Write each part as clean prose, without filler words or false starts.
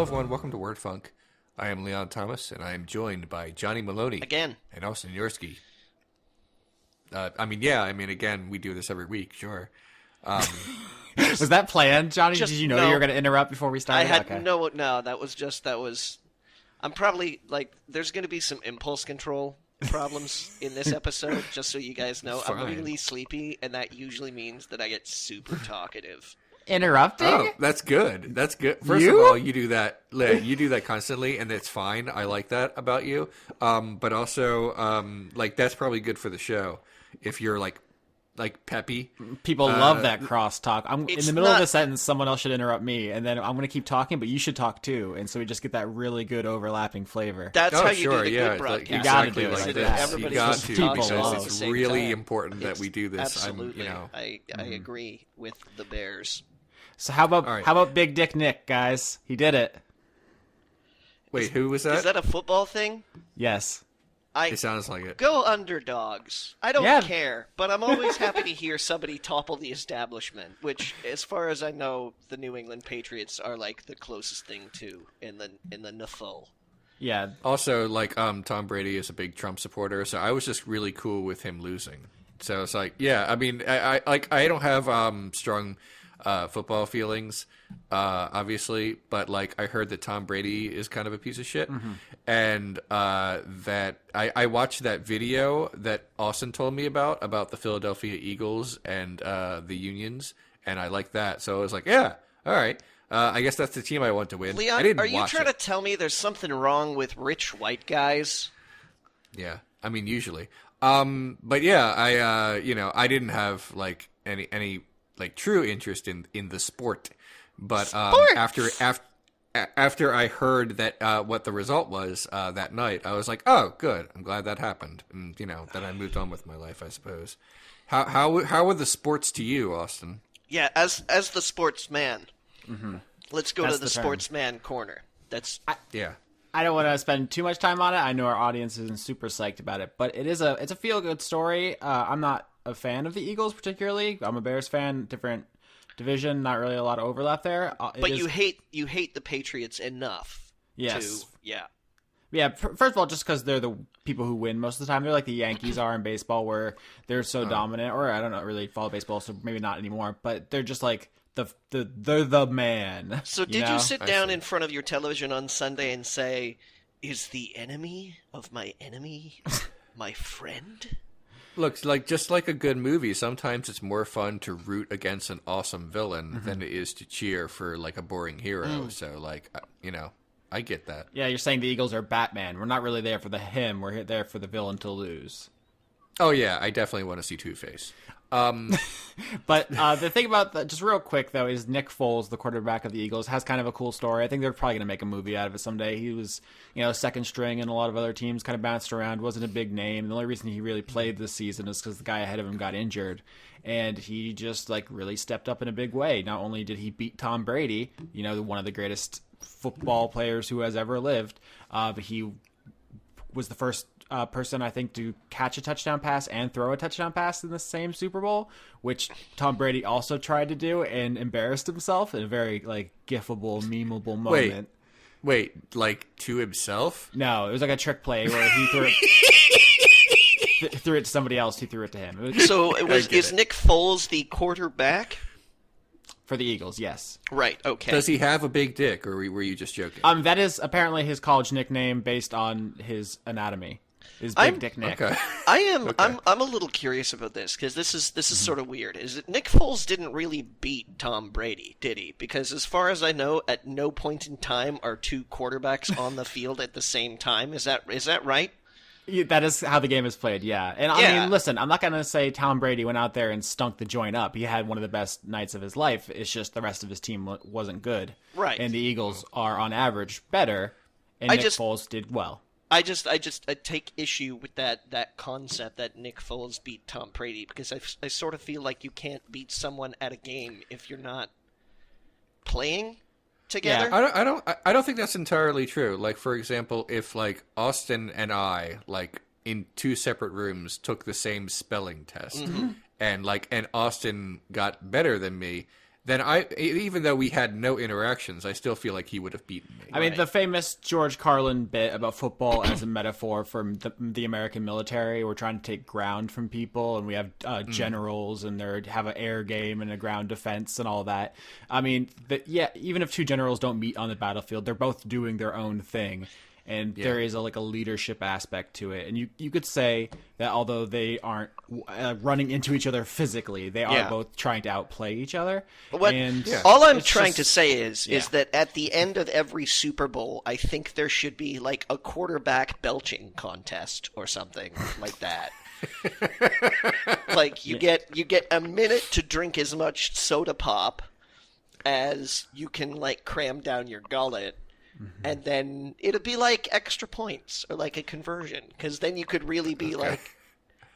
everyone. Welcome to Word Funk. I am Leon Thomas, and I am joined by Johnny Maloney. Again. And Austin Yorsky. Again, we do this every week, sure. Was that planned, Johnny? Did you know you were going to interrupt before we started? No, that was, I'm probably, there's going to be some impulse control problems in this episode, just so you guys know. Fine. I'm really sleepy, and that usually means that I get super talkative. Interrupting? Oh, that's good. That's good. First of all, you do that. You do that constantly, and it's fine. I like that about you. But also, that's probably good for the show if you're like peppy. People love that crosstalk. I'm in the middle of a sentence. Someone else should interrupt me, and then I'm going to keep talking, but you should talk too. And so we just get that really good overlapping flavor. That's how you do the good broadcast. You got to do it like this. this. Everybody's You got supposed to, to talk because it's really important that It's we do this. Absolutely, I agree with the Bears. So how about Big Dick Nick, guys? He did it. Wait, who was that? Is that a football thing? Yes. It sounds like it. Go Underdogs. I don't care, but I'm always happy to hear somebody topple the establishment, which, as far as I know, the New England Patriots are like the closest thing to in the NFL. Yeah. Also, Tom Brady is a big Trump supporter, so I was just really cool with him losing. So it's like, yeah, I mean, I don't have strong football feelings, obviously, but I heard that Tom Brady is kind of a piece of shit, and that I watched that video that Austin told me about the Philadelphia Eagles and the Unions, and I like that. So I was like, yeah, all right. I guess that's the team I want to win. Leon, I didn't are you watch trying it. to tell me there's something wrong with rich white guys? Yeah, I mean usually, but yeah, I didn't have any true interest in the sport, but after I heard that what the result was that night, I was like, oh, good, I'm glad that happened, and then I moved on with my life, I suppose. How were the sports to you, Austin? Yeah, as the sportsman, let's go That's to the the term. sportsman corner. I don't want to spend too much time on it. I know our audience isn't super psyched about it, but it's a feel good story. I'm not a fan of the Eagles particularly. I'm a Bears fan, different division, not really a lot of overlap there. But you hate the Patriots enough. Yes. Yeah. First of all, just because they're the people who win most of the time. They're like the Yankees are in baseball, where they're so dominant. Or I don't know, really follow baseball, so maybe not anymore. But they're just like they're the man. So did you sit down in front of your television on Sunday and say, "Is the enemy of my enemy my friend"? Look, just like a good movie, sometimes it's more fun to root against an awesome villain than it is to cheer for a boring hero. So I get that. Yeah, you're saying the Eagles are Batman. We're not really there for him. We're there for the villain to lose. Oh yeah, I definitely want to see Two-Face. But the thing about that, just real quick though, is Nick Foles, the quarterback of the Eagles, has kind of a cool story. I think they're probably going to make a movie out of it someday. He was, second string in a lot of other teams, kind of bounced around, wasn't a big name. The only reason he really played this season is because the guy ahead of him got injured, and he just really stepped up in a big way. Not only did he beat Tom Brady, one of the greatest football players who has ever lived, but he was the first person, I think, to catch a touchdown pass and throw a touchdown pass in the same Super Bowl, which Tom Brady also tried to do and embarrassed himself in a very gifable, memeable moment. Wait, to himself? No, it was like a trick play where he threw it to somebody else who threw it to him. Is Nick Foles the quarterback? For the Eagles, yes. Right, okay. Does he have a big dick, or were you just joking? That is apparently his college nickname based on his anatomy. Is Big Dick Nick. Okay. I'm a little curious about this, because this is sort of weird. Is it Nick Foles didn't really beat Tom Brady, did he? Because as far as I know, at no point in time are two quarterbacks on the field at the same time. Is that right? Yeah, that is how the game is played, yeah. And I mean, listen, I'm not going to say Tom Brady went out there and stunk the joint up. He had one of the best nights of his life. It's just the rest of his team wasn't good. Right. And the Eagles are, on average, better, and Nick Foles did well. I take issue with that concept that Nick Foles beat Tom Brady, because I sort of feel like you can't beat someone at a game if you're not playing together. Yeah, I don't think that's entirely true. For example, if Austin and I in two separate rooms took the same spelling test, and Austin got better than me, then even though we had no interactions, I still feel like he would have beaten me. I mean, the famous George Carlin bit about football as a metaphor for the American military. We're trying to take ground from people, and we have generals, and they have an air game and a ground defense and all that. I mean, even if two generals don't meet on the battlefield, they're both doing their own thing. And there is a leadership aspect to it. And you could say that although they aren't running into each other physically, they are both trying to outplay each other. All I'm trying to say is that at the end of every Super Bowl, I think there should be like a quarterback belching contest or something like that. Like you get a minute to drink as much soda pop as you can cram down your gullet. Mm-hmm. And then it'll be like extra points or like a conversion, because then you could really be like,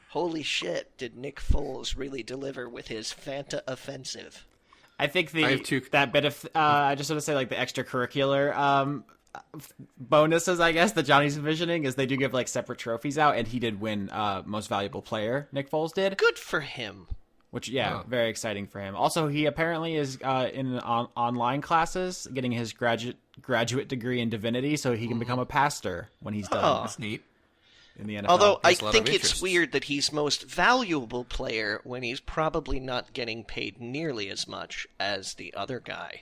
holy shit, did Nick Foles really deliver with his Fanta offensive? I think that bit of, I just want to say the extracurricular bonuses, I guess, that Johnny's envisioning is they do give separate trophies out, and he did win most valuable player, Nick Foles did. Good for him. Which, very exciting for him. Also, he apparently is in online classes, getting his graduate degree in divinity, so he can become a pastor when he's done. Oh, that's neat. In the NFL. Although I think it's weird that he's most valuable player when he's probably not getting paid nearly as much as the other guy.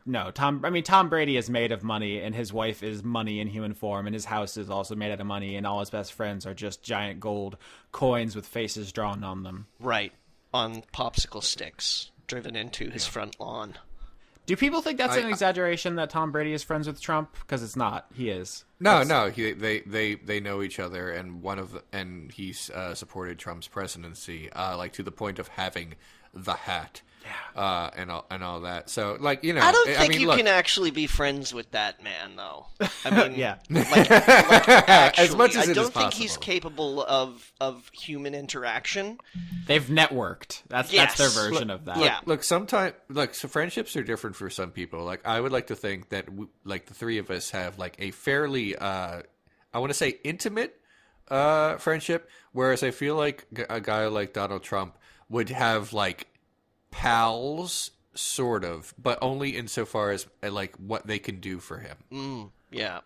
No, Tom Brady is made of money, and his wife is money in human form, and his house is also made out of money, and all his best friends are just giant gold coins with faces drawn on them. Right. On popsicle sticks driven into his front lawn. Do people think that's an exaggeration that Tom Brady is friends with Trump? Because it's not. He is. No. They know each other, and he's supported Trump's presidency, to the point of having the hat. Yeah. And all that. So, I don't think you can actually be friends with that man, though. I mean, actually, as much as I don't think he's capable of human interaction. They've networked. That's their version of that. Look, sometimes, so friendships are different for some people. I would like to think that, the three of us have, a fairly, I want to say intimate friendship, whereas I feel like a guy like Donald Trump would have, pals, sort of, but only insofar as what they can do for him. Yeah,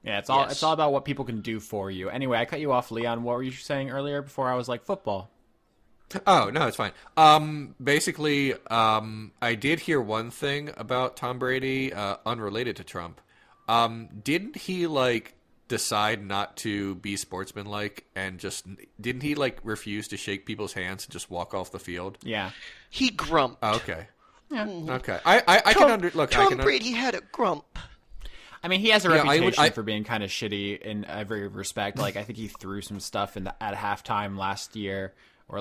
it's all about what people can do for you. Anyway, I cut you off, Leon. What were you saying earlier before I was football? Oh, no, it's fine. Basically, I did hear one thing about Tom Brady, unrelated to Trump. Didn't he decide not to be sportsmanlike and didn't he refuse to shake people's hands and just walk off the field? Yeah. He grumped. Oh, okay. Yeah. Okay. I can look. Tom Brady had a grump. I mean, he has a reputation for being kind of shitty in every respect. I think he threw some stuff at halftime last year, or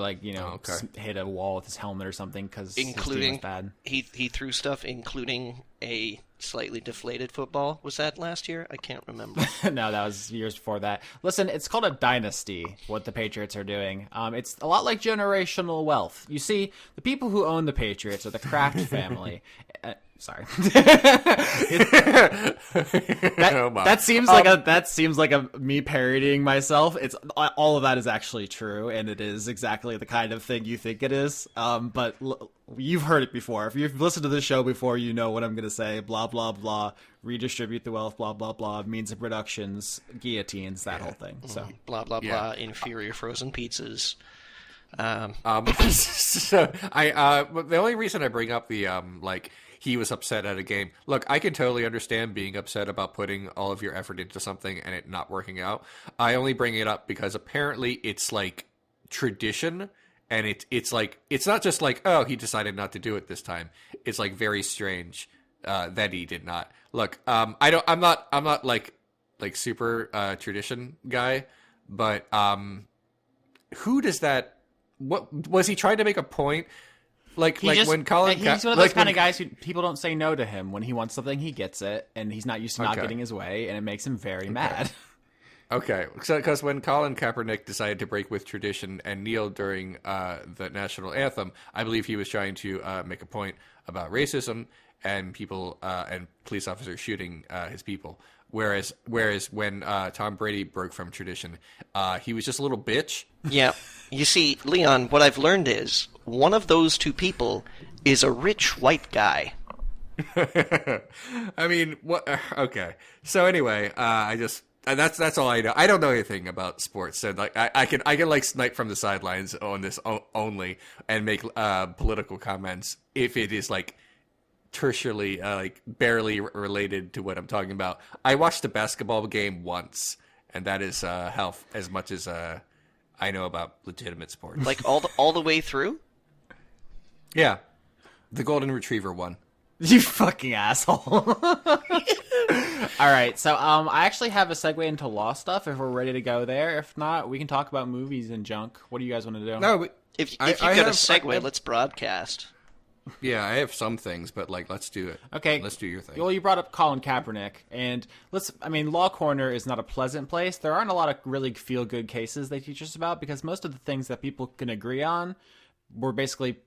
hit a wall with his helmet or something because his team was bad. He threw stuff, including a slightly deflated football. Was that last year? I can't remember. No, that was years before that. Listen, it's called a dynasty, what the Patriots are doing. It's a lot like generational wealth. You see, the people who own the Patriots are the Kraft family. Sorry. That seems like a me parodying myself. It's all of that is actually true, and it is exactly the kind of thing you think it is. But you've heard it before. If you've listened to this show before, you know what I'm going to say. Blah blah blah. Redistribute the wealth. Blah blah blah. Means of productions, guillotines, that whole thing. So blah blah blah. Inferior frozen pizzas. So the only reason I bring up the he was upset at a game. Look, I can totally understand being upset about putting all of your effort into something and it not working out. I only bring it up because apparently it's tradition, and it's not just oh, he decided not to do it this time. It's very strange that he did not. Look, I'm not super tradition guy, but who does that? What was he trying to make a point? When Colin, he's one of those kind of guys who people don't say no to him. When he wants something, he gets it, and he's not used to not getting his way, and it makes him very mad. Okay, so because when Colin Kaepernick decided to break with tradition and kneel during the national anthem, I believe he was trying to make a point about racism and people and police officers shooting his people. Whereas when Tom Brady broke from tradition, he was just a little bitch. Yeah. You see, Leon, what I've learned is one of those two people is a rich white guy. I mean, what? Okay. So anyway, that's all I know. I don't know anything about sports, so like I can like snipe from the sidelines on this only and make political comments if it is like tertiarily like barely related to what I'm talking about. I watched a basketball game once, and that is as much as I know about legitimate sports. Like all the way through? Yeah, the golden retriever one. You fucking asshole. All right, so I actually have a segue into law stuff if we're ready to go there. If not, we can talk about movies and junk. What do you guys want to do? No, but If you've got a segue, let's broadcast. Yeah, I have some things, but like, let's do it. Okay. Let's do your thing. Well, you brought up Colin Kaepernick, and Law Corner is not a pleasant place. There aren't a lot of really feel-good cases they teach us about because most of the things that people can agree on were basically,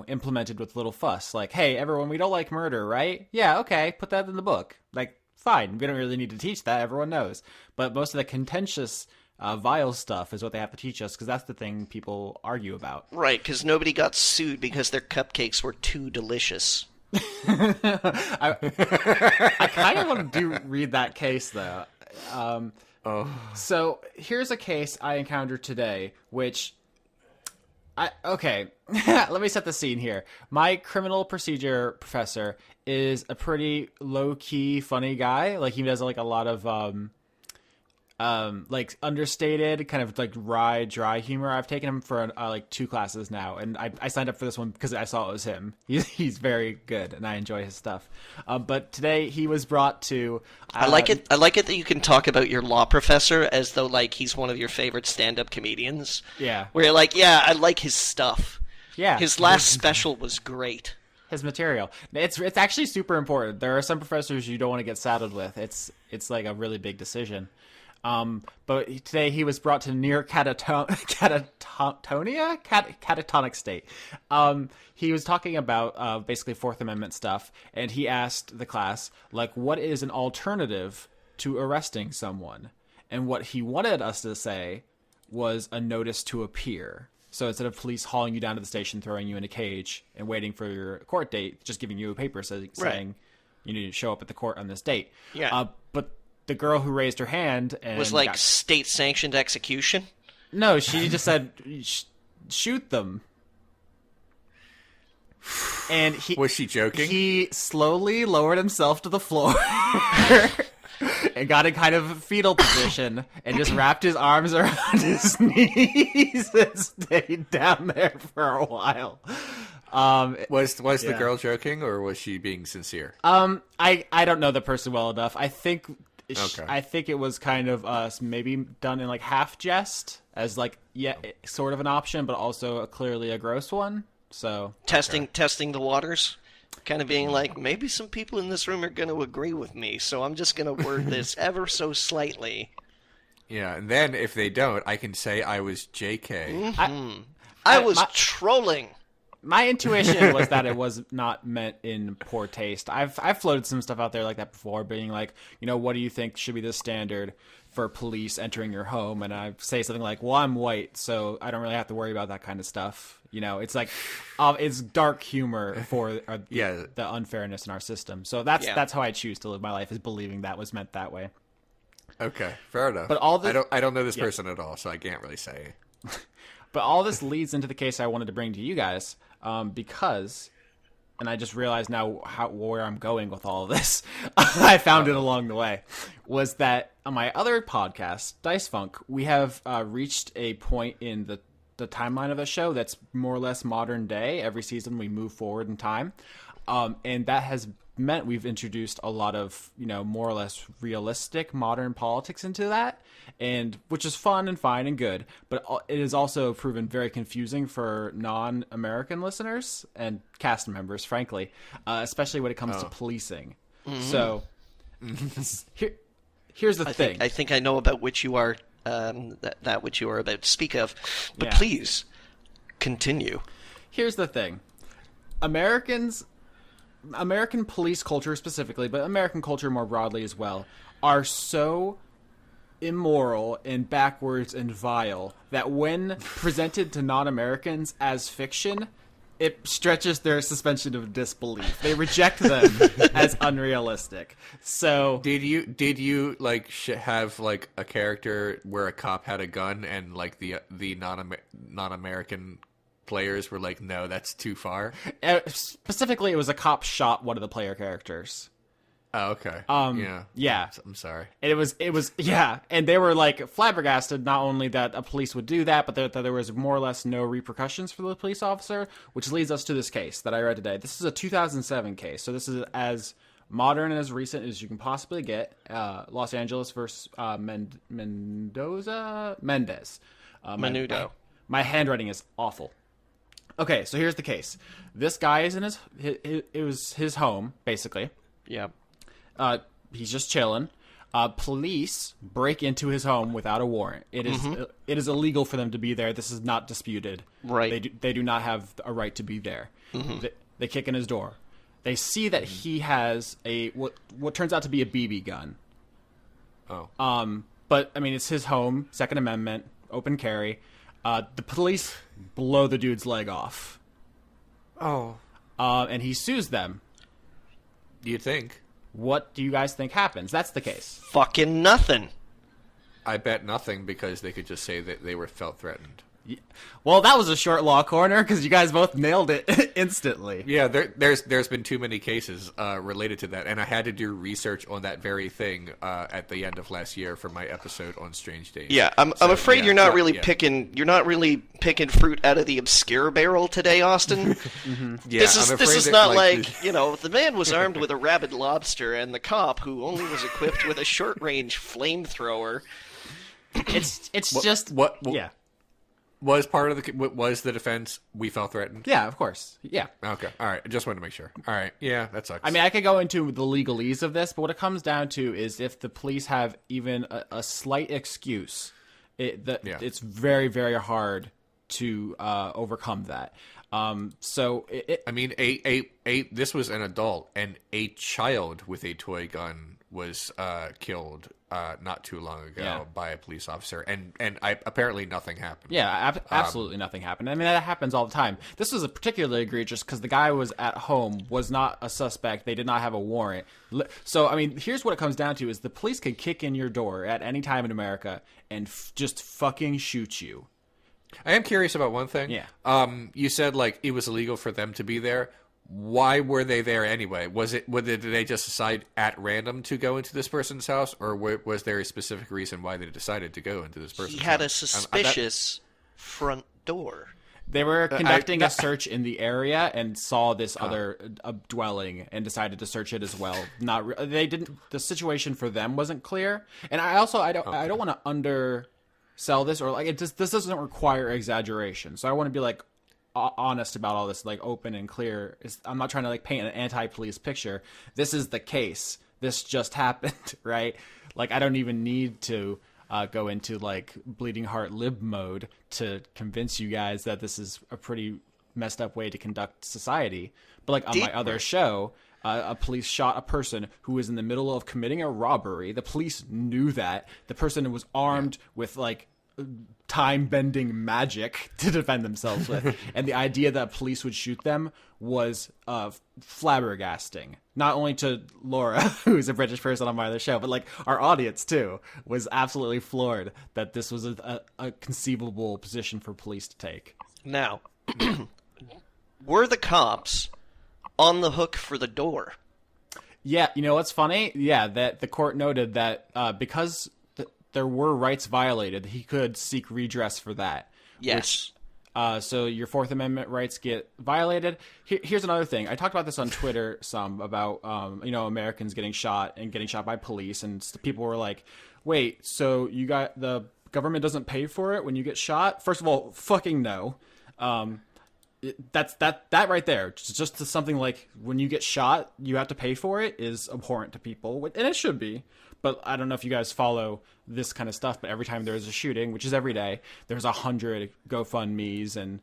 implemented with little fuss. Like, hey, everyone, we don't like murder, right? Yeah, okay, put that in the book. Like, fine, we don't really need to teach that. Everyone knows. But most of the contentious, vile stuff is what they have to teach us because that's the thing people argue about. Right, because nobody got sued because their cupcakes were too delicious. I kind of want to read that case, though. So here's a case I encountered today, which... Okay, let me set the scene here. My criminal procedure professor is a pretty low-key, funny guy. Like, he does, like, a lot of, like, understated, kind of, like, wry, dry humor. I've taken him for, like, 2 classes now, and I signed up for this one because I saw it was him. He's very good, and I enjoy his stuff. But today, he was brought to... I like it that you can talk about your law professor as though, like, he's one of your favorite stand-up comedians. Yeah. Where you're like, yeah, I like his stuff. Yeah. His last special was great. His material. It's actually super important. There are some professors you don't want to get saddled with. It's like a really big decision. But today he was brought to near catatonic state. He was talking about basically Fourth Amendment stuff, and he asked the class, like, what is an alternative to arresting someone? And what he wanted us to say was a notice to appear. So instead of police hauling you down to the station, throwing you in a cage, and waiting for your court date, just giving you a paper saying you need to show up at the court on this date. Yeah. But the girl who raised her hand and was like state-sanctioned execution? No, she just said, shoot them. And was she joking? He slowly lowered himself to the floor and got in kind of a fetal position and just wrapped his arms around his knees and stayed down there for a while. Was the girl joking or was she being sincere? I don't know the person well enough. I think it was kind of maybe done in like half jest as like sort of an option, but also clearly a gross one. So testing the waters, kind of being like, maybe some people in this room are going to agree with me, so I'm just going to word this ever so slightly. Yeah, and then if they don't, I can say I was JK. Mm-hmm. I was trolling. My intuition was that it was not meant in poor taste. I've floated some stuff out there like that before, being like, what do you think should be the standard for police entering your home? And I say something like, well, I'm white, so I don't really have to worry about that kind of stuff. It's like, it's dark humor for the unfairness in our system. So that's how I choose to live my life, is believing that was meant that way. Okay, fair enough. But I don't know this person at all, so I can't really say. But all this leads into the case I wanted to bring to you guys, because, and I just realized now where I'm going with all of this. I found it along the way. Was that on my other podcast, Dice Funk, we have reached a point in the timeline of the show that's more or less modern day. Every season we move forward in time, and that has meant we've introduced a lot of more or less realistic modern politics into that, and which is fun and fine and good, but it has also proven very confusing for non-American listeners and cast members, frankly, especially when it comes to policing. Mm-hmm. So here's the thing. I think I know about which you are that which you are about to speak of, but Yeah. Please continue. Here's the thing. American police culture specifically, but American culture more broadly as well, are so immoral and backwards and vile that when presented to non-Americans as fiction, it stretches their suspension of disbelief. They reject them as unrealistic. So Did you like have like a character where a cop had a gun and like the non-American players were like, no, that's too far? specifically, it was a cop shot one of the player characters. Oh, okay. Yeah. I'm sorry. And it was yeah, and they were like flabbergasted not only that a police would do that, but that there was more or less no repercussions for the police officer, which leads us to this case that I read today. This is a 2007 case, so this is as modern and as recent as you can possibly get. Los Angeles versus Mendez. Menudo. My handwriting is awful. Okay, so here's the case. This guy is in it was his home, basically. Yeah. He's just chilling. Police break into his home without a warrant. It is illegal for them to be there. This is not disputed. Right. They do not have a right to be there. They kick in his door. They see that he has what turns out to be a BB gun. Oh. But I mean, it's his home, Second Amendment, open carry. The police blow the dude's leg off. Oh. And he sues them. Do you think? What do you guys think happens? That's the case. Fucking nothing. I bet nothing, because they could just say that they felt threatened. Well, that was a short law corner because you guys both nailed it instantly. Yeah, there's been too many cases related to that, and I had to do research on that very thing at the end of last year for my episode on Strange Days. Yeah, I'm afraid you're not really picking fruit out of the obscure barrel today, Austin. Yeah, this is not like the man was armed with a rabid lobster, and the cop who only was equipped with a short range flamethrower. It's just yeah. Was part of the defense, we felt threatened? Yeah, of course. Yeah. Okay. All right. I just wanted to make sure. All right. Yeah, that sucks. I mean, I could go into the legalese of this, but what it comes down to is if the police have even a slight excuse, it's very, very hard to overcome that. So I mean, this was an adult, and a child with a toy gun was killed not too long ago by a police officer, and apparently nothing happened. Yeah, absolutely nothing happened. I mean, that happens all the time. This was particularly egregious because the guy was at home, was not a suspect. They did not have a warrant. So, I mean, here's what it comes down to: is the police can kick in your door at any time in America and just fucking shoot you. I am curious about one thing. Yeah. You said like it was illegal for them to be there. Why were they there anyway? Did they just decide at random to go into this person's house, or was there a specific reason why they decided to go into this person's house? He had a suspicious front door. They were conducting a search in the area and saw this other dwelling and decided to search it as well. They didn't. The situation for them wasn't clear, and I don't want to undersell this or like this doesn't require exaggeration. So I want to be like honest about all this, like open and clear. I'm not trying to like paint an anti-police picture. This is the case. This just happened, right? Like I don't even need to go into like bleeding heart lib mode to convince you guys that this is a pretty messed up way to conduct society. But like on my other show, a police shot a person who was in the middle of committing a robbery. The police knew that. The person was armed with like time-bending magic to defend themselves with, and the idea that police would shoot them was flabbergasting. Not only to Laura, who's a British person on my other show, but like our audience too was absolutely floored that this was a conceivable position for police to take. Now, were the cops on the hook for the door? Yeah, you know what's funny? Yeah, that the court noted that because there were rights violated, he could seek redress for that. Yes. So your Fourth Amendment rights get violated. Here's another thing. I talked about this on Twitter some about, Americans getting shot by police. And people were like, wait, so the government doesn't pay for it when you get shot? First of all, fucking no. That right there, just something like when you get shot, you have to pay for it is abhorrent to people. And it should be. But I don't know if you guys follow this kind of stuff, but every time there is a shooting, which is every day, there's 100 GoFundMes and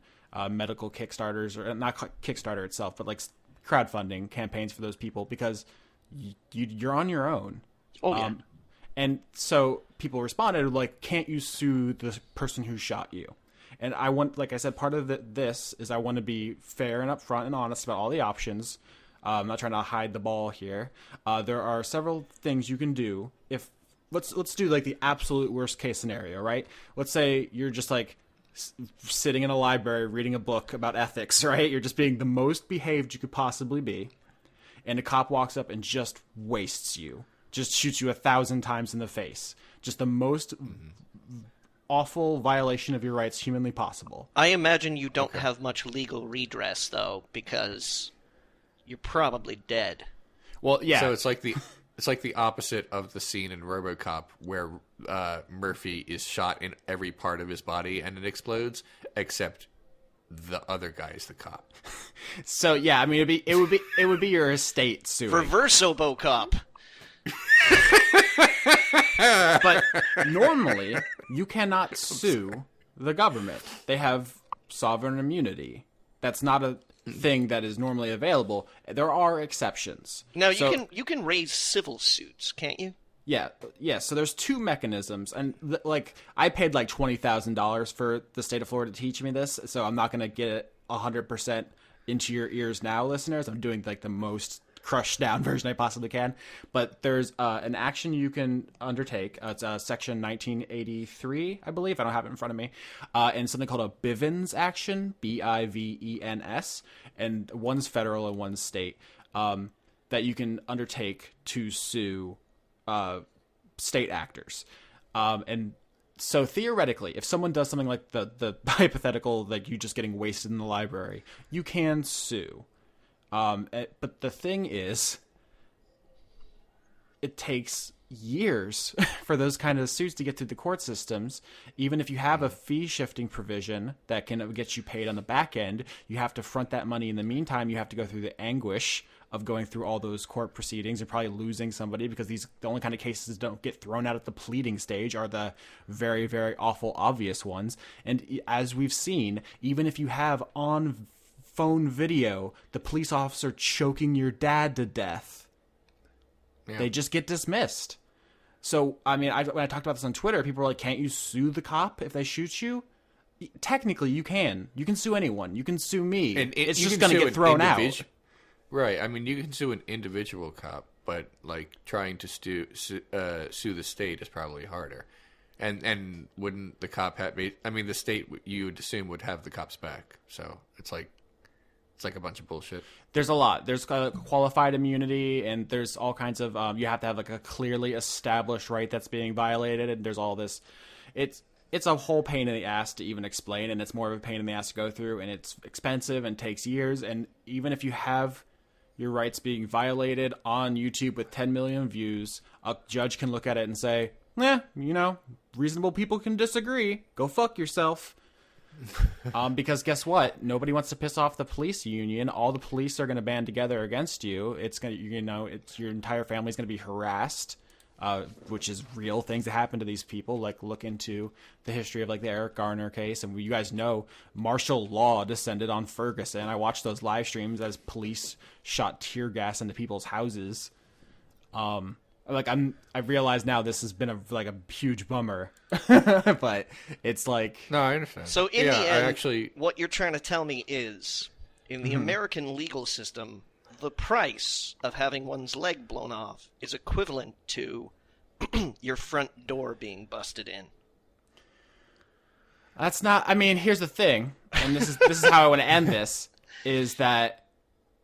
medical Kickstarters, or not Kickstarter itself, but like crowdfunding campaigns for those people because you're on your own. Oh, yeah. And so people responded like, can't you sue the person who shot you? And I want, like I said, part of this is I want to be fair and upfront and honest about all the options. I'm not trying to hide the ball here. There are several things you can do. If let's do like the absolute worst case scenario, right? Let's say you're just like sitting in a library reading a book about ethics, right? You're just being the most behaved you could possibly be, and a cop walks up and just wastes you, just shoots you 1,000 times in the face. Just the most awful violation of your rights humanly possible. I imagine you don't have much legal redress, though, because you're probably dead. Well, yeah. So it's like the opposite of the scene in RoboCop where Murphy is shot in every part of his body and it explodes, except the other guy is the cop. So yeah, I mean, it would be your estate suing. Reversobocop. But normally, you cannot sue the government. They have sovereign immunity. That's not a thing that is normally available. There are exceptions. Now, you can raise civil suits, can't you? Yeah. So there's two mechanisms, and like I paid like $20,000 for the state of Florida to teach me this, so I'm not going to get it 100% into your ears now, listeners. I'm doing like the most crushed down version I possibly can. But there's an action you can undertake. It's section 1983, I believe. I don't have it in front of me. And something called a Bivens action, Bivens, and one's federal and one's state, that you can undertake to sue state actors. And so theoretically, if someone does something like the hypothetical, like you just getting wasted in the library, you can sue. But the thing is, it takes years for those kind of suits to get through the court systems. Even if you have a fee shifting provision that can get you paid on the back end, you have to front that money. In the meantime, you have to go through the anguish of going through all those court proceedings and probably losing somebody, because the only kind of cases that don't get thrown out at the pleading stage are the very, very awful, obvious ones. And as we've seen, even if you have on phone video the police officer choking your dad to death, they just get dismissed. So, I mean, when I talked about this on Twitter, people were like, can't you sue the cop if they shoot you? Technically, you can. You can sue anyone. You can sue me. And it's just going to get thrown out. Right. I mean, you can sue an individual cop, but, like, trying to sue the state is probably harder. And wouldn't the cop have... I mean, the state, you would assume, would have the cops back. So, it's like a bunch of bullshit. There's a lot. There's qualified immunity, and there's all kinds of... you have to have like a clearly established right that's being violated, and there's all this... It's a whole pain in the ass to even explain, and it's more of a pain in the ass to go through, and it's expensive and takes years. And even if you have your rights being violated on YouTube with 10 million views, a judge can look at it and say, reasonable people can disagree. Go fuck yourself. Because guess what? Nobody wants to piss off the police union. All the police are going to band together against you. It's going to, your entire family's going to be harassed, which is real things that happen to these people. Like, look into the history of like the Eric Garner case, and you guys know martial law descended on Ferguson. I watched those live streams as police shot tear gas into people's houses. I realize now this has been a huge bummer, but it's like... No, I understand. So in the end, what you're trying to tell me is, in the American legal system, the price of having one's leg blown off is equivalent to your front door being busted in. That's not... I mean, here's the thing, and this is how I want to end this, is that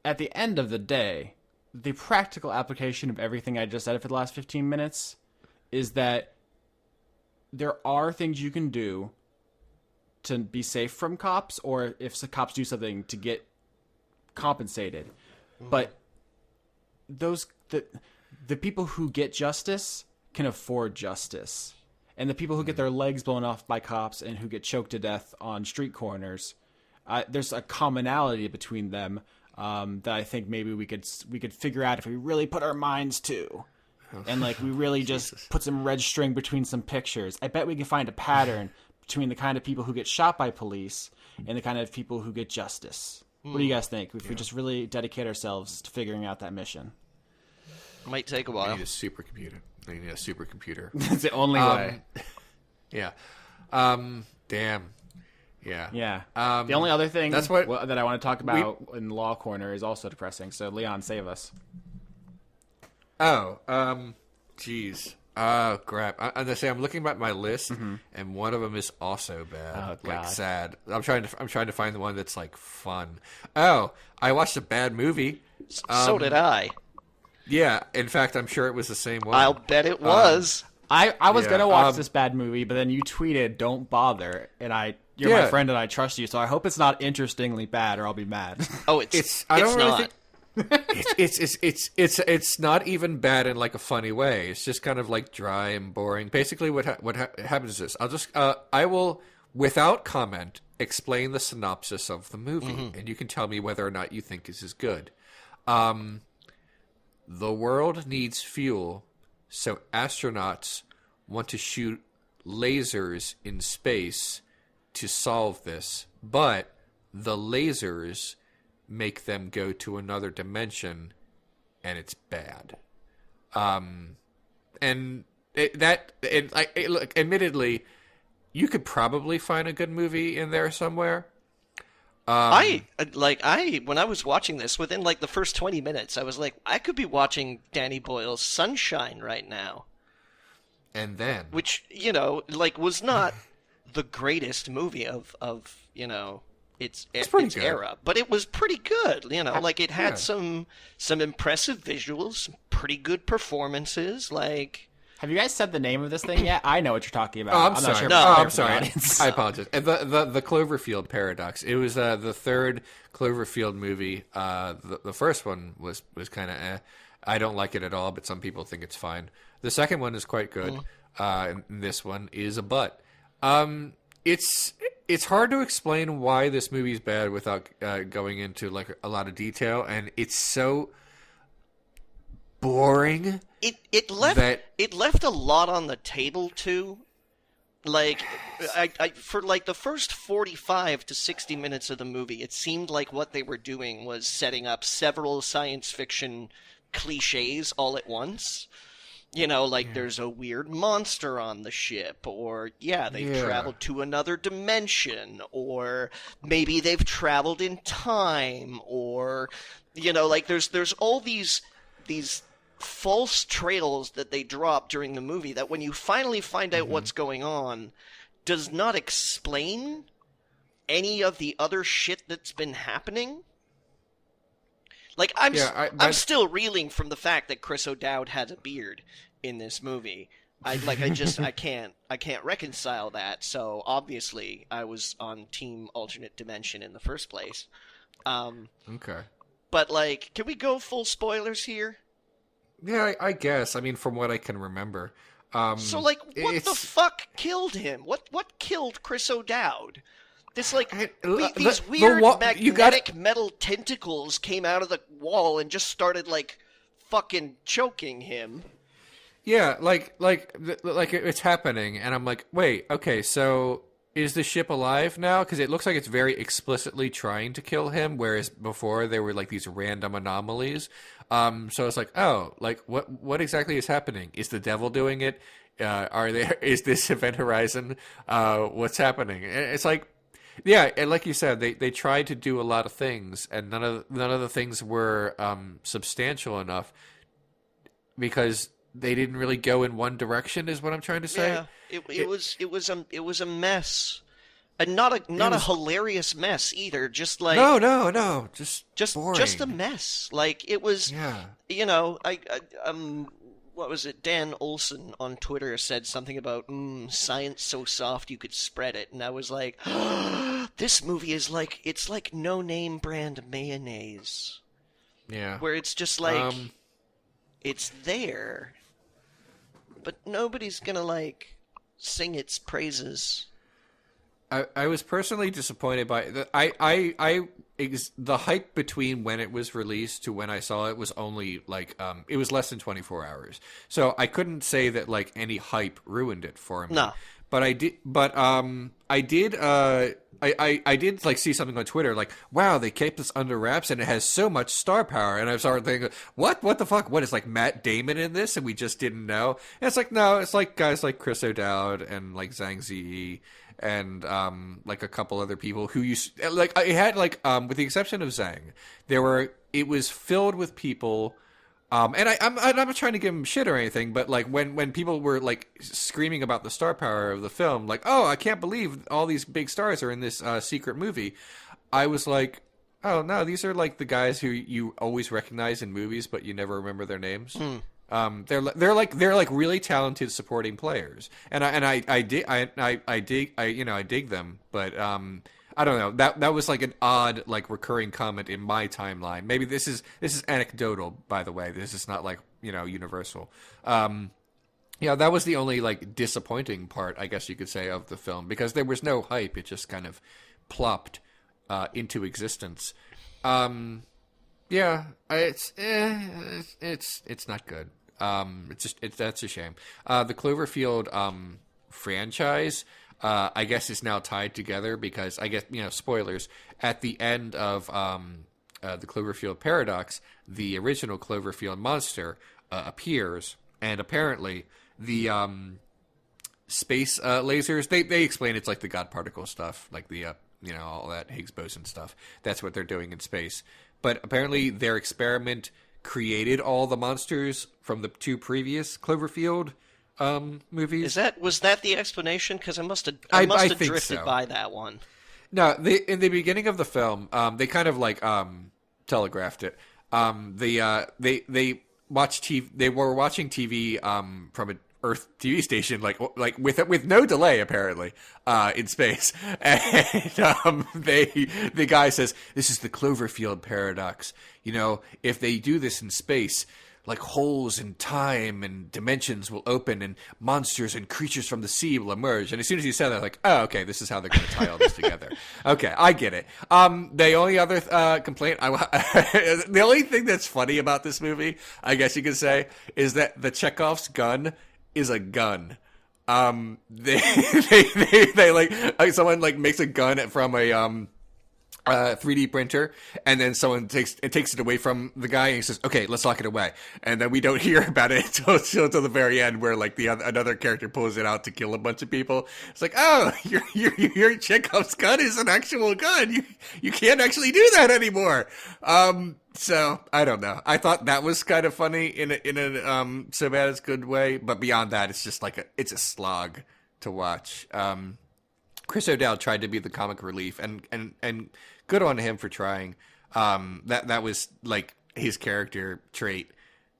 at the end of the day, the practical application of everything I just said for the last 15 minutes is that there are things you can do to be safe from cops, or if the cops do something to get compensated. But the people who get justice can afford justice. And the people who get their legs blown off by cops and who get choked to death on street corners, there's a commonality between them that I think maybe we could figure out if we really put our minds to. And like we really just put some red string between some pictures. I bet we can find a pattern between the kind of people who get shot by police and the kind of people who get justice. What do you guys think? If we just really dedicate ourselves to figuring out that mission. Might take a while. You need a supercomputer. That's the only way. Yeah. Damn. Yeah. Yeah. The only other thing that's what that I want to talk about in Law Corner is also depressing. So, Leon, save us. Oh, jeez. Oh, crap. I'm looking at my list, and one of them is also bad. Oh, like, God. sad. I'm trying to find the one that's, like, fun. Oh, I watched a bad movie. So did I. Yeah, in fact, I'm sure it was the same one. I'll bet it was. I was Yeah, going to watch this bad movie, but then you tweeted, don't bother, and you're my friend and I trust you, so I hope it's not interestingly bad or I'll be mad. Oh, it's I don't really not. think... It's not even bad in like a funny way. It's just kind of like dry and boring. Basically, what happens is this. I will, without comment, explain the synopsis of the movie, and you can tell me whether or not you think this is good. The world needs fuel, so astronauts want to shoot lasers in space to solve this, but the lasers make them go to another dimension, and it's bad. Look, admittedly, you could probably find a good movie in there somewhere. When I was watching this, within like the first 20 minutes, I was like, I could be watching Danny Boyle's Sunshine right now. And then, which, was not the greatest movie of its era, but it was pretty good. It had some impressive visuals, some pretty good performances. Like, have you guys said the name of this thing yet? I know what you're talking about. I'm sorry. Not sure. No, I'm sorry. I apologize. The Cloverfield Paradox. It was the third Cloverfield movie. The first one was kind of I don't like it at all, but some people think it's fine. The second one is quite good. And this one is a butt. It's hard to explain why this movie is bad without going into like a lot of detail, and it's so boring. It left a lot on the table too. Like, for like the first 45 to 60 minutes of the movie, it seemed like what they were doing was setting up several science fiction cliches all at once. There's a weird monster on the ship, or they've traveled to another dimension, or maybe they've traveled in time, or there's all these false trails that they drop during the movie that when you finally find out what's going on, does not explain any of the other shit that's been happening. Like, I'm still reeling from the fact that Chris O'Dowd has a beard in this movie. I can't reconcile that. So obviously, I was on Team Alternate Dimension in the first place. Okay. But can we go full spoilers here? Yeah, I guess. I mean, from what I can remember. What the fuck killed him? What killed Chris O'Dowd? This these weird magnetic metal tentacles came out of the wall and just started fucking choking him. Yeah, like it's happening, and I'm like, wait, okay, so is the ship alive now? Because it looks like it's very explicitly trying to kill him, whereas before there were these random anomalies. So it's like, oh, what exactly is happening? Is the devil doing it? Is this Event Horizon? What's happening? It's like. Yeah, and like you said, they tried to do a lot of things, and none of the things were substantial enough because they didn't really go in one direction. Is what I'm trying to say. Yeah, it was a mess, and not a hilarious mess either. Just no, just boring. Just a mess. It was. Yeah. What was it? Dan Olson on Twitter said something about science so soft you could spread it, and I was like, this movie is it's like no name brand mayonnaise. Yeah. Where it's just it's there, but nobody's gonna sing its praises. I was personally disappointed by the hype between when it was released to when I saw it was only it was less than 24 hours. So I couldn't say that any hype ruined it for me. No. But I did see something on Twitter wow, they kept this under wraps and it has so much star power, and I started thinking, what the fuck? What is Matt Damon in this and we just didn't know? And it's no, it's guys like Chris O'Dowd and Zhang Ziyi and like a couple other people who used like I had like with the exception of Zhang, it was filled with people. And I'm not trying to give him shit or anything, but like when people were like screaming about the star power of the film, like, oh, I can't believe all these big stars are in this secret movie, I was like, oh no, these are like the guys who you always recognize in movies, but you never remember their names. They're like really talented supporting players, and I dig them, but I don't know. That was like an odd, like recurring comment in my timeline. Maybe this is anecdotal, by the way. This is not like universal. Yeah, that was the only like disappointing part, I guess you could say, of the film because there was no hype. It just kind of plopped into existence. Yeah, it's not good. That's a shame. The Cloverfield franchise. I guess is now tied together because I guess spoilers at the end of the Cloverfield Paradox, the original Cloverfield monster appears, and apparently the space lasers they explain it's like the God particle stuff, like the all that Higgs boson stuff. That's what they're doing in space. But apparently their experiment created all the monsters from the two previous Cloverfield movies. Was that the explanation? Because I must have drifted so. by that one. No, in the beginning of the film, they kind of like telegraphed it. They watched TV. They were watching TV from an Earth TV station, like with no delay apparently, in space. And the guy says, "This is the Cloverfield paradox. If they do this in space, like holes in time and dimensions will open and monsters and creatures from the sea will emerge." And as soon as he said that, like, oh, okay, this is how they're going to tie all this together. Okay, I get it. The only other complaint, the only thing that's funny about this movie, I guess you could say, is that the Chekhov's gun is a gun. They like someone like makes a gun from a 3D printer, and then someone takes it away from the guy, and he says, "Okay, let's lock it away." And then we don't hear about it until the very end, where like another character pulls it out to kill a bunch of people. It's like, oh, your Chekhov's gun is an actual gun. You can't actually do that anymore. So I don't know. I thought that was kind of funny in a so bad it's good way, but beyond that, it's just like it's a slog to watch. Chris O'Dowd tried to be the comic relief, and good on him for trying. That was like his character trait,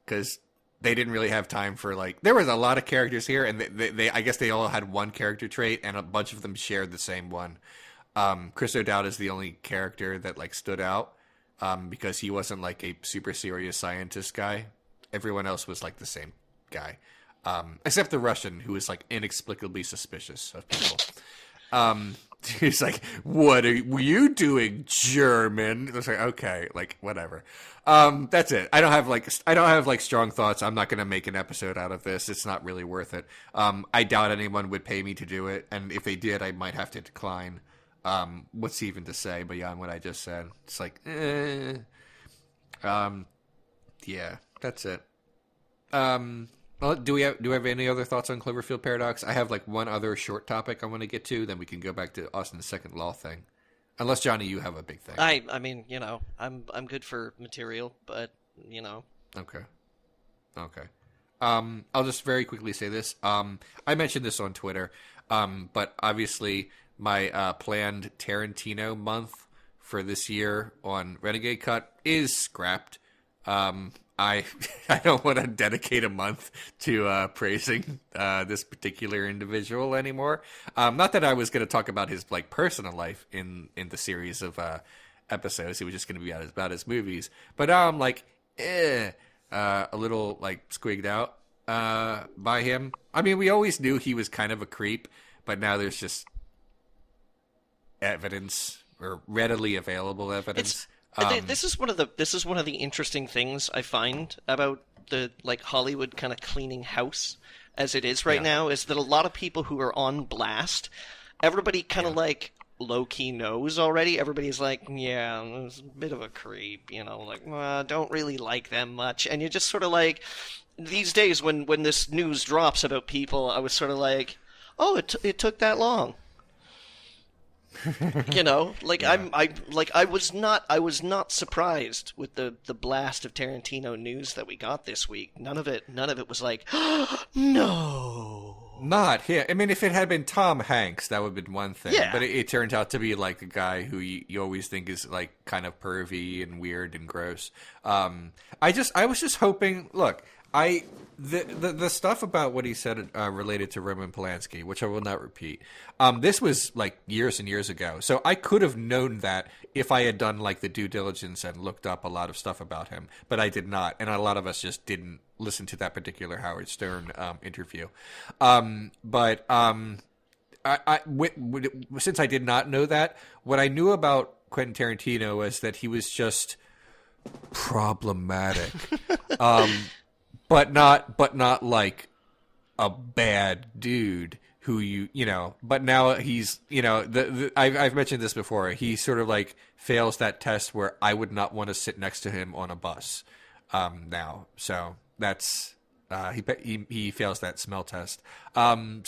because they didn't really have time for like there was a lot of characters here, and they I guess they all had one character trait, and a bunch of them shared the same one. Chris O'Dowd is the only character that like stood out because he wasn't like a super serious scientist guy. Everyone else was like the same guy, except the Russian, who was like inexplicably suspicious of people. He's like, "What were you doing, German?" It's like, okay, like whatever. That's it. I don't have like strong thoughts. I'm not going to make an episode out of this. It's not really worth it. I doubt anyone would pay me to do it, and if they did, I might have to decline. What's even to say beyond what I just said? It's like, yeah, that's it. Well, do we have any other thoughts on Cloverfield Paradox? I have like one other short topic I want to get to, then we can go back to Austin's second law thing. Unless Johnny, you have a big thing. I mean, I'm good for material, but Okay. I'll just very quickly say this. I mentioned this on Twitter, but obviously my planned Tarantino month for this year on Renegade Cut is scrapped. I don't want to dedicate a month to praising this particular individual anymore. Not that I was going to talk about his like personal life in the series of episodes. It was just going to be about his movies. But now I'm like, a little like squigged out by him. I mean, we always knew he was kind of a creep, but now there's just evidence, or readily available evidence. This is one of the interesting things I find about the like Hollywood kind of cleaning house as it is right now, is that a lot of people who are on blast, everybody kind of like low key knows already. Everybody's like, yeah, it's a bit of a creep, like, well, don't really like them much, and you're just sort of like, these days when this news drops about people, I was sort of like, oh, it took that long. I was not surprised with the blast of Tarantino news that we got this week. None of it was like, no. Not him. I mean, if it had been Tom Hanks, that would have been one thing. Yeah. But it turned out to be like a guy who you always think is like kind of pervy and weird and gross. I was just hoping. Look, the stuff about what he said related to Roman Polanski, which I will not repeat. This was like years and years ago, so I could have known that if I had done like the due diligence and looked up a lot of stuff about him, but I did not, and a lot of us just didn't listen to that particular Howard Stern interview. Since I did not know that, what I knew about Quentin Tarantino was that he was just problematic. But not like a bad dude who but now he's, I've mentioned this before. He sort of like fails that test where I would not want to sit next to him on a bus now. So that's, he fails that smell test. Oh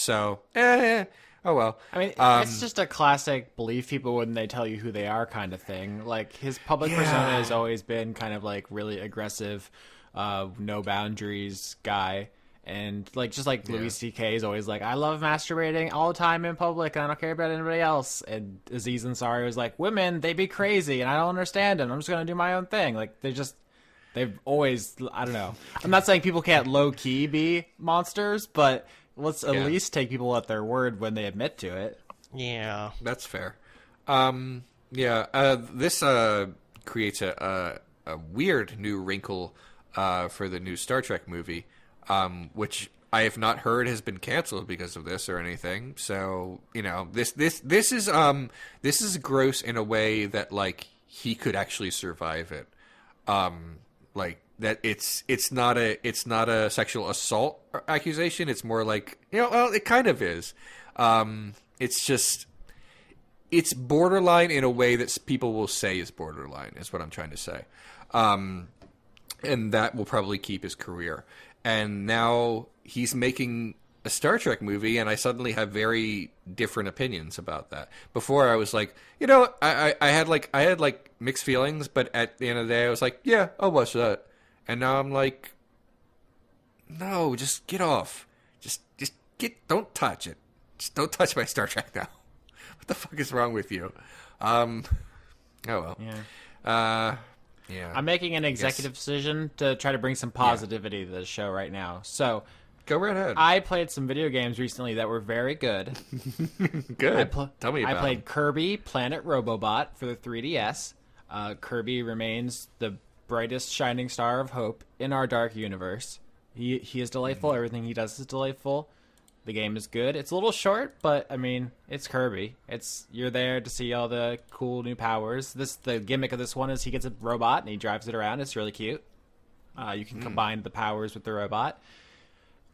well. I mean, it's just a classic believe people when they tell you who they are kind of thing. Like, his public persona has always been kind of like really aggressive, no boundaries guy. And like Louis C.K. is always like, I love masturbating all the time in public and I don't care about anybody else. And Aziz Ansari was like, women, they be crazy and I don't understand them. I'm just going to do my own thing. Like, they've always, I don't know. I'm not saying people can't low key be monsters, but let's at least take people at their word when they admit to it. Yeah. That's fair. This creates a weird new wrinkle for the new Star Trek movie, which I have not heard has been canceled because of this or anything. So, this is gross in a way that like he could actually survive it. Like that it's not a sexual assault accusation. It's more like, well, it kind of is. It's borderline in a way that people will say is borderline, is what I'm trying to say. And that will probably keep his career. And now he's making a Star Trek movie, and I suddenly have very different opinions about that. Before I was like, I had mixed feelings, but at the end of the day, I was like, yeah, I'll watch that. And now I'm like, no, just get off. Don't touch it. Just don't touch my Star Trek now. What the fuck is wrong with you? Oh well. Yeah. Yeah. I'm making an executive decision to try to bring some positivity to the show right now. So, go right ahead. I played some video games recently that were very good. Good. Tell me about I played Kirby Planet Robobot for the 3DS. Kirby remains the brightest shining star of hope in our dark universe. He is delightful. Everything he does is delightful. The game is good. It's a little short, but I mean, it's Kirby. You're there to see all the cool new powers. The gimmick of this one is he gets a robot and he drives it around. It's really cute. You can combine the powers with the robot.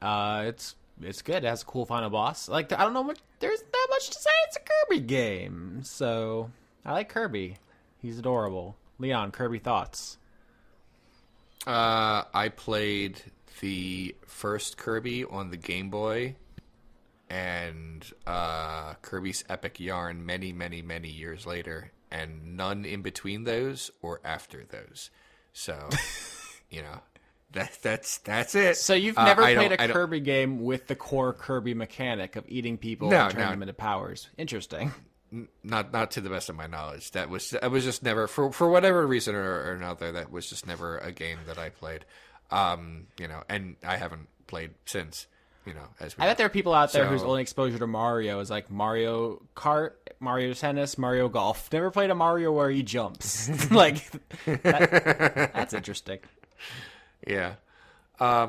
It's good. It has a cool final boss. Like, I don't know there's not much to say. It's a Kirby game, so I like Kirby. He's adorable. Leon, Kirby thoughts? I played the first Kirby on the Game Boy. And Kirby's Epic Yarn many, many, many years later, and none in between those or after those. So, that's it. So you've never played a Kirby game with the core Kirby mechanic of eating people and turning them into powers. Interesting. Not to the best of my knowledge. That was just never, for whatever reason or another, that was just never a game that I played. And I haven't played since. I bet there are people out there whose only exposure to Mario is like Mario Kart, Mario Tennis, Mario Golf. Never played a Mario where he jumps. That's interesting. Yeah. I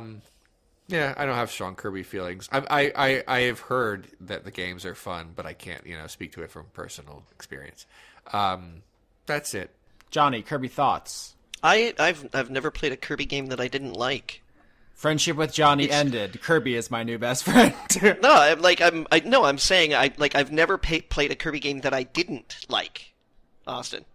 don't have strong Kirby feelings. I have heard that the games are fun, but I can't, speak to it from personal experience. That's it. Johnny, Kirby thoughts? I've never played a Kirby game that I didn't like. Friendship with Johnny ended. Kirby is my new best friend. I'm saying I've never played a Kirby game that I didn't like, Austin.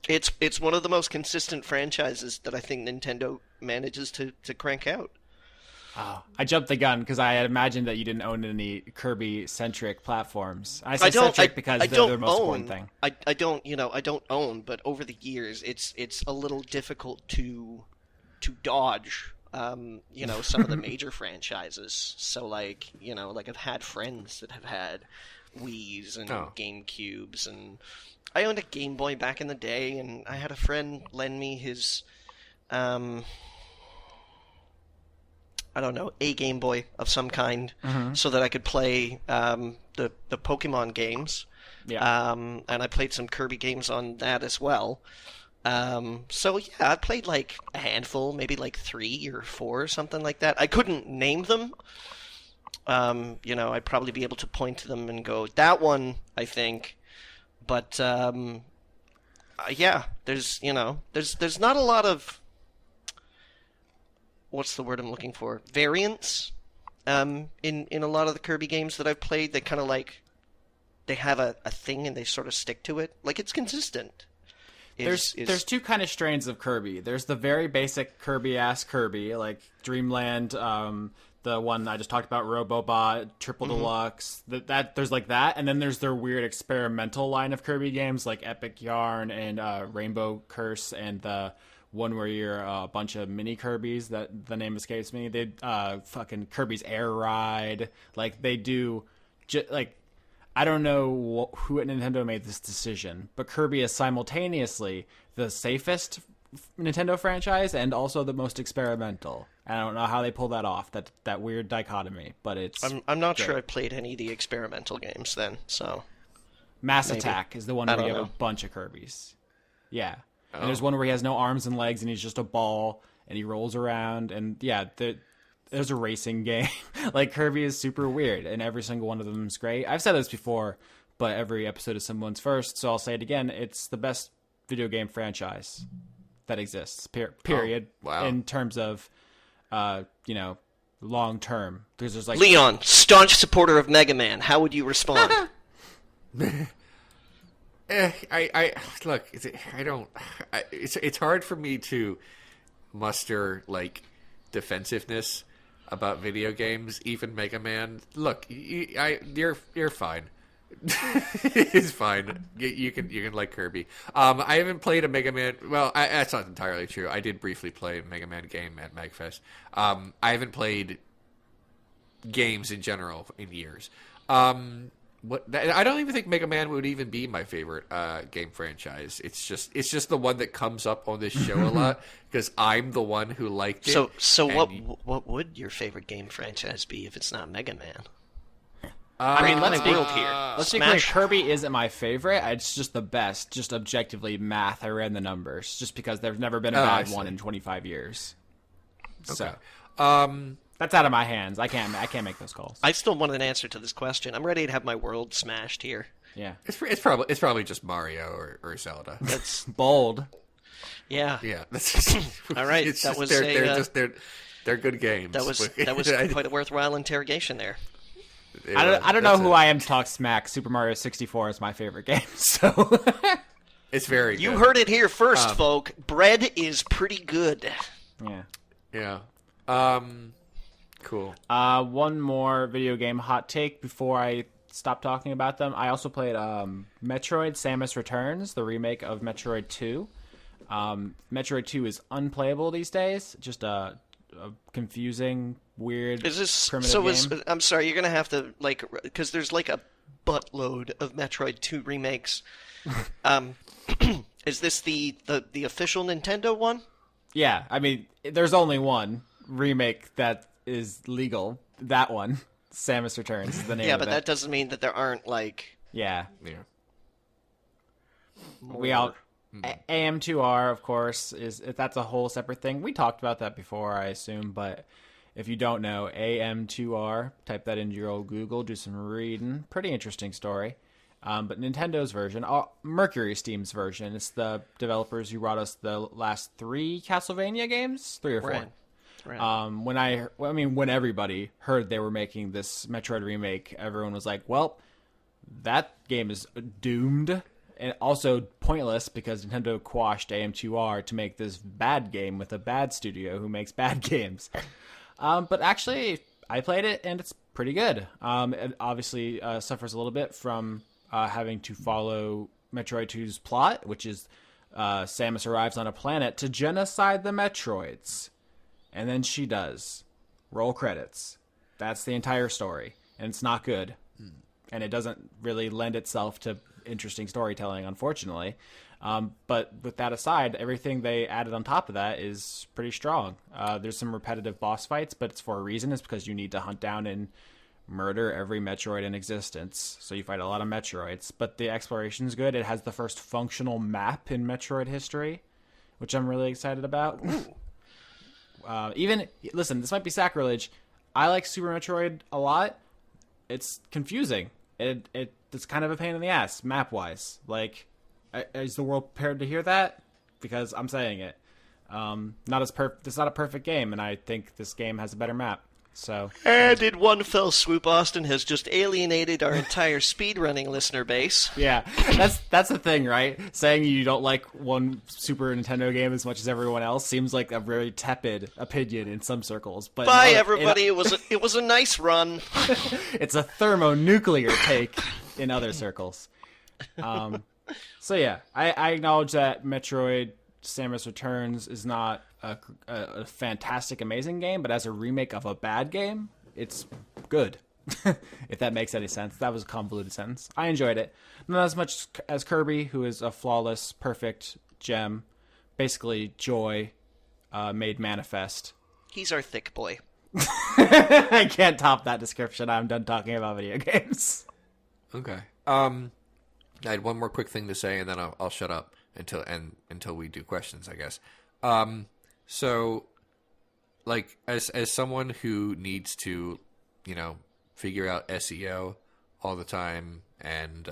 It's one of the most consistent franchises that I think Nintendo manages to crank out. Oh, I jumped the gun because I had imagined that you didn't own any Kirby-centric platforms. I say centric because they're the most important thing. I don't own, but over the years, it's a little difficult to dodge, some of the major franchises. So, like I've had friends that have had Wiis and GameCubes, and I owned a Game Boy back in the day, and I had a friend lend me his, I don't know, a Game Boy of some kind, so that I could play the Pokemon games. Yeah. And I played some Kirby games on that as well. So yeah, I played like a handful, maybe like 3 or 4 or something like that. I couldn't name them. I'd probably be able to point to them and go, that one, I think. But yeah, there's not a lot of, what's the word I'm looking for? Variants in a lot of the Kirby games that I've played. They kind of like, they have a thing and they sort of stick to it. Like, it's consistent. There's two kind of strains of Kirby. There's the very basic Kirby-ass Kirby, like Dreamland, the one I just talked about, Robobot, Triple Deluxe. There's like that, and then there's their weird experimental line of Kirby games like Epic Yarn and Rainbow Curse, and the one where you're a bunch of mini Kirbys that the name escapes me. They fucking Kirby's Air Ride. Like, they do like, I don't know who at Nintendo made this decision, but Kirby is simultaneously the safest Nintendo franchise and also the most experimental. I don't know how they pull that off, that weird dichotomy, but it's... I'm not sure I played any of the experimental games then, so... Mass Attack is the one where you have a bunch of Kirbys. Yeah. Oh. And there's one where he has no arms and legs and he's just a ball and he rolls around, and yeah, there's a racing game. Like, Kirby is super weird, and every single one of them is great. I've said this before, but every episode is someone's first, so I'll say it again. It's the best video game franchise that exists, period. Oh, wow. In terms of, long term. Because there's like... Leon, staunch supporter of Mega Man. How would you respond? It's hard for me to muster, like, defensiveness about video games, even Mega Man. Look, you're fine. It's fine. You can like Kirby. I haven't played a Mega Man. Well, that's not entirely true. I did briefly play a Mega Man game at MagFest. I haven't played games in general in years. I don't even think Mega Man would even be my favorite game franchise. It's just the one that comes up on this show a lot because I'm the one who liked it. So what would your favorite game franchise be if it's not Mega Man? Let's be here. Let's be clear. Kirby isn't my favorite. It's just the best. Just objectively, math. I ran the numbers. Just because there's never been a bad one in 25 years. Okay. So, that's out of my hands. I can't make those calls. I still want an answer to this question. I'm ready to have my world smashed here. Yeah, it's probably just Mario or Zelda. That's bold. Yeah. That's all right. They're good games. That was quite a worthwhile interrogation there. I don't know who I am to talk smack. Super Mario 64 is my favorite game, so it's very good. You heard it here first, folk. Bread is pretty good. Yeah. Cool. One more video game hot take before I stop talking about them. I also played Metroid: Samus Returns, the remake of Metroid 2. Metroid 2 is unplayable these days. Just a confusing, weird, primitive game. I'm sorry, you're gonna have to because there's like a buttload of Metroid 2 remakes. Is this the official Nintendo one? Yeah, I mean, there's only one remake that is legal. That one, Samus Returns, is the name. Yeah, of but it. that doesn't mean that there aren't Yeah. More. We all. AM2R, of course, that's a whole separate thing. We talked about that before, I assume, but if you don't know, AM2R, type that into your old Google, do some reading. Pretty interesting story. But Nintendo's version, Mercury Steam's version, it's the developers who brought us the last 3 Castlevania games, 3 or 4. Right. When everybody heard they were making this Metroid remake, everyone was like, well, that game is doomed. And also pointless because Nintendo quashed AM2R to make this bad game with a bad studio who makes bad games. But actually, I played it, and it's pretty good. It obviously suffers a little bit from having to follow Metroid 2's plot, which is Samus arrives on a planet to genocide the Metroids. And then she does. Roll credits. That's the entire story. And it's not good. And it doesn't really lend itself to interesting storytelling, unfortunately. But with that aside, everything they added on top of that is pretty strong. There's some repetitive boss fights, but it's for a reason. It's because you need to hunt down and murder every Metroid in existence. So you fight a lot of Metroids. But the exploration is good. It has the first functional map in Metroid history, which I'm really excited about. Listen, this might be sacrilege. I like Super Metroid a lot. It's confusing. It's kind of a pain in the ass, map-wise. Like, is the world prepared to hear that? Because I'm saying it. It's not a perfect game, and I think this game has a better map. So, and in one fell swoop, Austin has just alienated our entire speedrunning listener base. Yeah, that's the thing, right? Saying you don't like one Super Nintendo game as much as everyone else seems like a very tepid opinion in some circles. But bye, everybody. It was a nice run. It's a thermonuclear take in other circles. So yeah, I acknowledge that Metroid Samus Returns is not a fantastic, amazing game, but as a remake of a bad game, it's good. If that makes any sense. That was a convoluted sentence. I enjoyed it. Not as much as Kirby, who is a flawless, perfect gem. Basically, joy made manifest. He's our thick boy. I can't top that description. I'm done talking about video games. Okay. I had one more quick thing to say, and then I'll shut up until we do questions, I guess. So, like, as someone who needs to, figure out SEO all the time and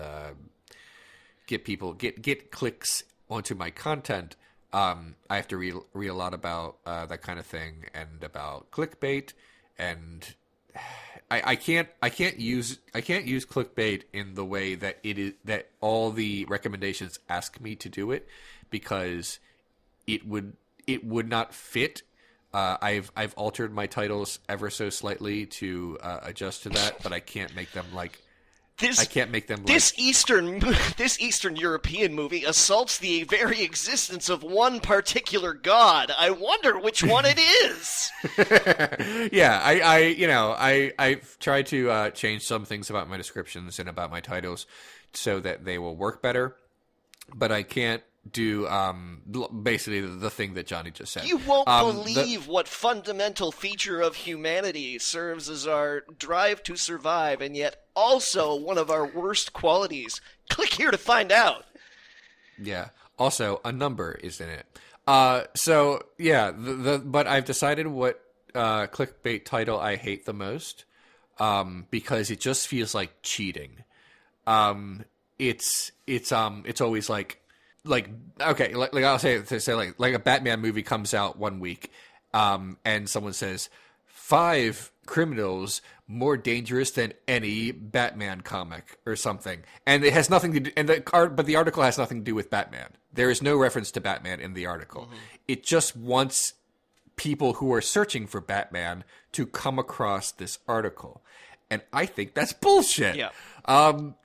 get clicks onto my content, I have to read a lot about that kind of thing and about clickbait, and I can't use clickbait in the way that it is that all the recommendations ask me to do it, because it would not fit. I've altered my titles ever so slightly to adjust to that, but I can't make them like this Eastern European movie assaults the very existence of one particular god. I wonder which one it is. Yeah, I've tried to change some things about my descriptions and about my titles so that they will work better, but I can't do basically the thing that Johnny just said. You won't believe what fundamental feature of humanity serves as our drive to survive, and yet also one of our worst qualities. Click here to find out. Yeah. Also, a number is in it. So yeah, but I've decided what clickbait title I hate the most, because it just feels like cheating. It's always like okay, like I'll say like a Batman movie comes out one week, and someone says 5 criminals more dangerous than any Batman comic or something, and it has nothing to do, but the article has nothing to do with Batman. There is no reference to Batman in the article. Mm-hmm. It just wants people who are searching for Batman to come across this article, and I think that's bullshit. Yeah.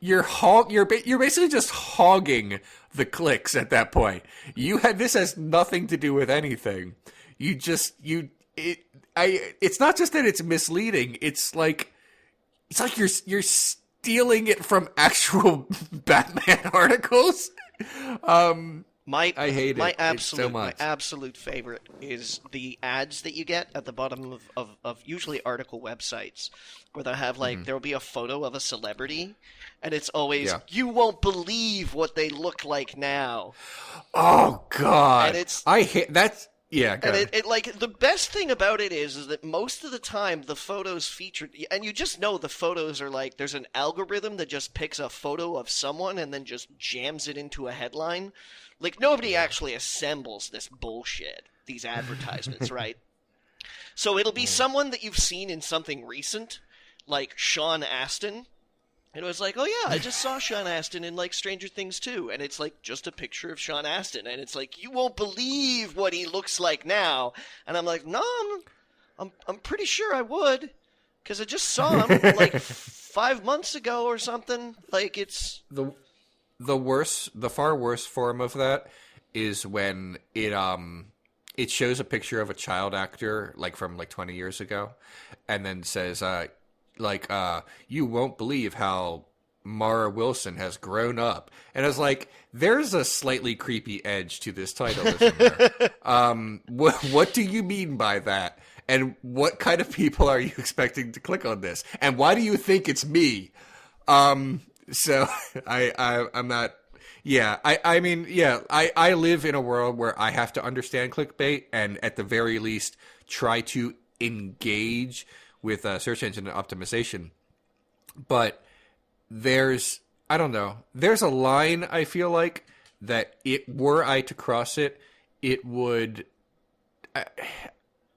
You're basically just hogging the clicks at that point. This has nothing to do with anything. It's not just that it's misleading. It's like you're stealing it from actual Batman articles. I hate it so much. My absolute favorite is the ads that you get at the bottom of usually article websites, where they'll have there'll be a photo of a celebrity, and it's always, you won't believe what they look like now. Oh God. And I hate that. Yeah, and it the best thing about it is that most of the time the photos featured, and you just know the photos are there's an algorithm that just picks a photo of someone and then just jams it into a headline. Nobody actually assembles this bullshit, these advertisements, right? So it'll be someone that you've seen in something recent, like Sean Astin. And it was like, oh yeah, I just saw Sean Astin in Stranger Things 2. And it's just a picture of Sean Astin. And it's you won't believe what he looks like now. And I'm like, no, I'm pretty sure I would, because I just saw him like 5 months ago or something. Like it's The far worse form of that is when it shows a picture of a child actor like from like 20 years ago, and then says you won't believe how Mara Wilson has grown up, and I was like, there's a slightly creepy edge to this title, isn't there? What do you mean by that? And what kind of people are you expecting to click on this? And why do you think it's me? So I'm not. Yeah, I mean, I live in a world where I have to understand clickbait and at the very least try to engage with search engine optimization. But there's a line, I feel like, that were I to cross it, it would.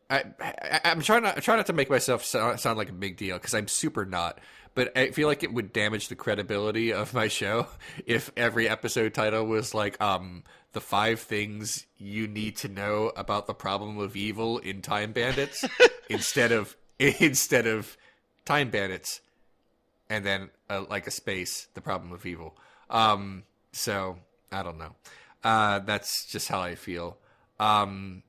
I'm trying not to make myself sound like a big deal, because I'm super not. But I feel like it would damage the credibility of my show if every episode title was like, the 5 things you need to know about the problem of evil in Time Bandits instead of Time Bandits, and then like a space, the problem of evil. So I don't know. That's just how I feel. Sorry,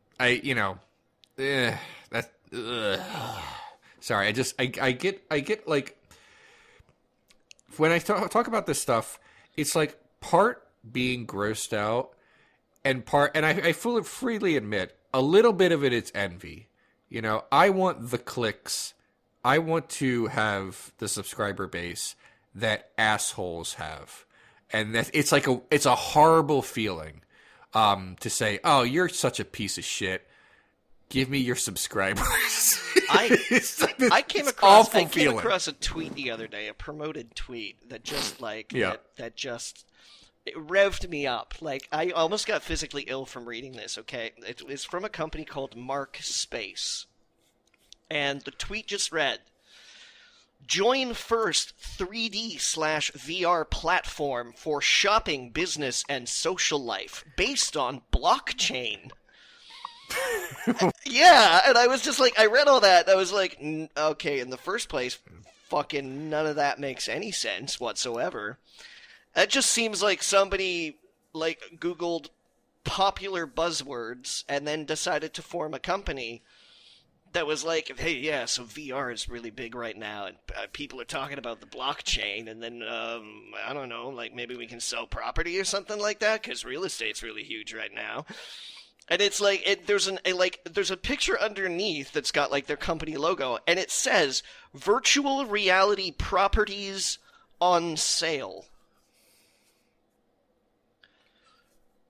I get like, when I talk about this stuff, it's like part being grossed out, and I freely admit a little bit of it is envy. I want the clicks. I want to have the subscriber base that assholes have, and that it's a horrible feeling to say, "Oh, you're such a piece of shit. Give me your subscribers." I came across a tweet the other day, a promoted tweet that just that just it revved me up. Like, I almost got physically ill from reading this. Okay, it was from a company called Mark Space, and the tweet just read: "Join first 3D/VR platform for shopping, business, and social life based on blockchain." Yeah, and I was just like, I read all that, and I was like, okay, in the first place, fucking none of that makes any sense whatsoever. That just seems like somebody, like, Googled popular buzzwords and then decided to form a company that was like, hey, yeah, so VR is really big right now, and people are talking about the blockchain, and then, I don't know, like, maybe we can sell property or something like that, because real estate's really huge right now. And it's like, there's a picture underneath that's got like their company logo, and it says virtual reality properties on sale.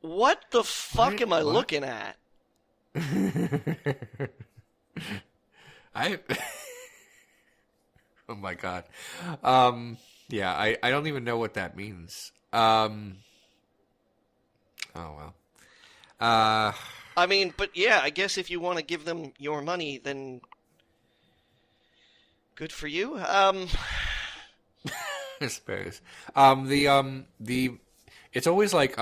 What the fuck am I looking at? Oh my god. I don't even know what that means. Oh well. I mean, but yeah, I guess if you want to give them your money, then good for you. I suppose. It's always like,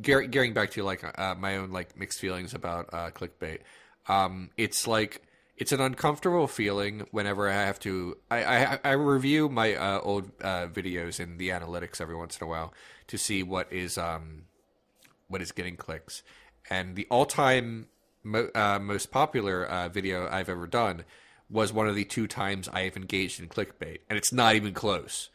gearing back to like my own like mixed feelings about clickbait. It's like, it's an uncomfortable feeling whenever I have to. I review my old videos in the analytics every once in a while to see what is getting clicks. And the all-time most popular video I've ever done was one of the 2 times I have engaged in clickbait, and it's not even close.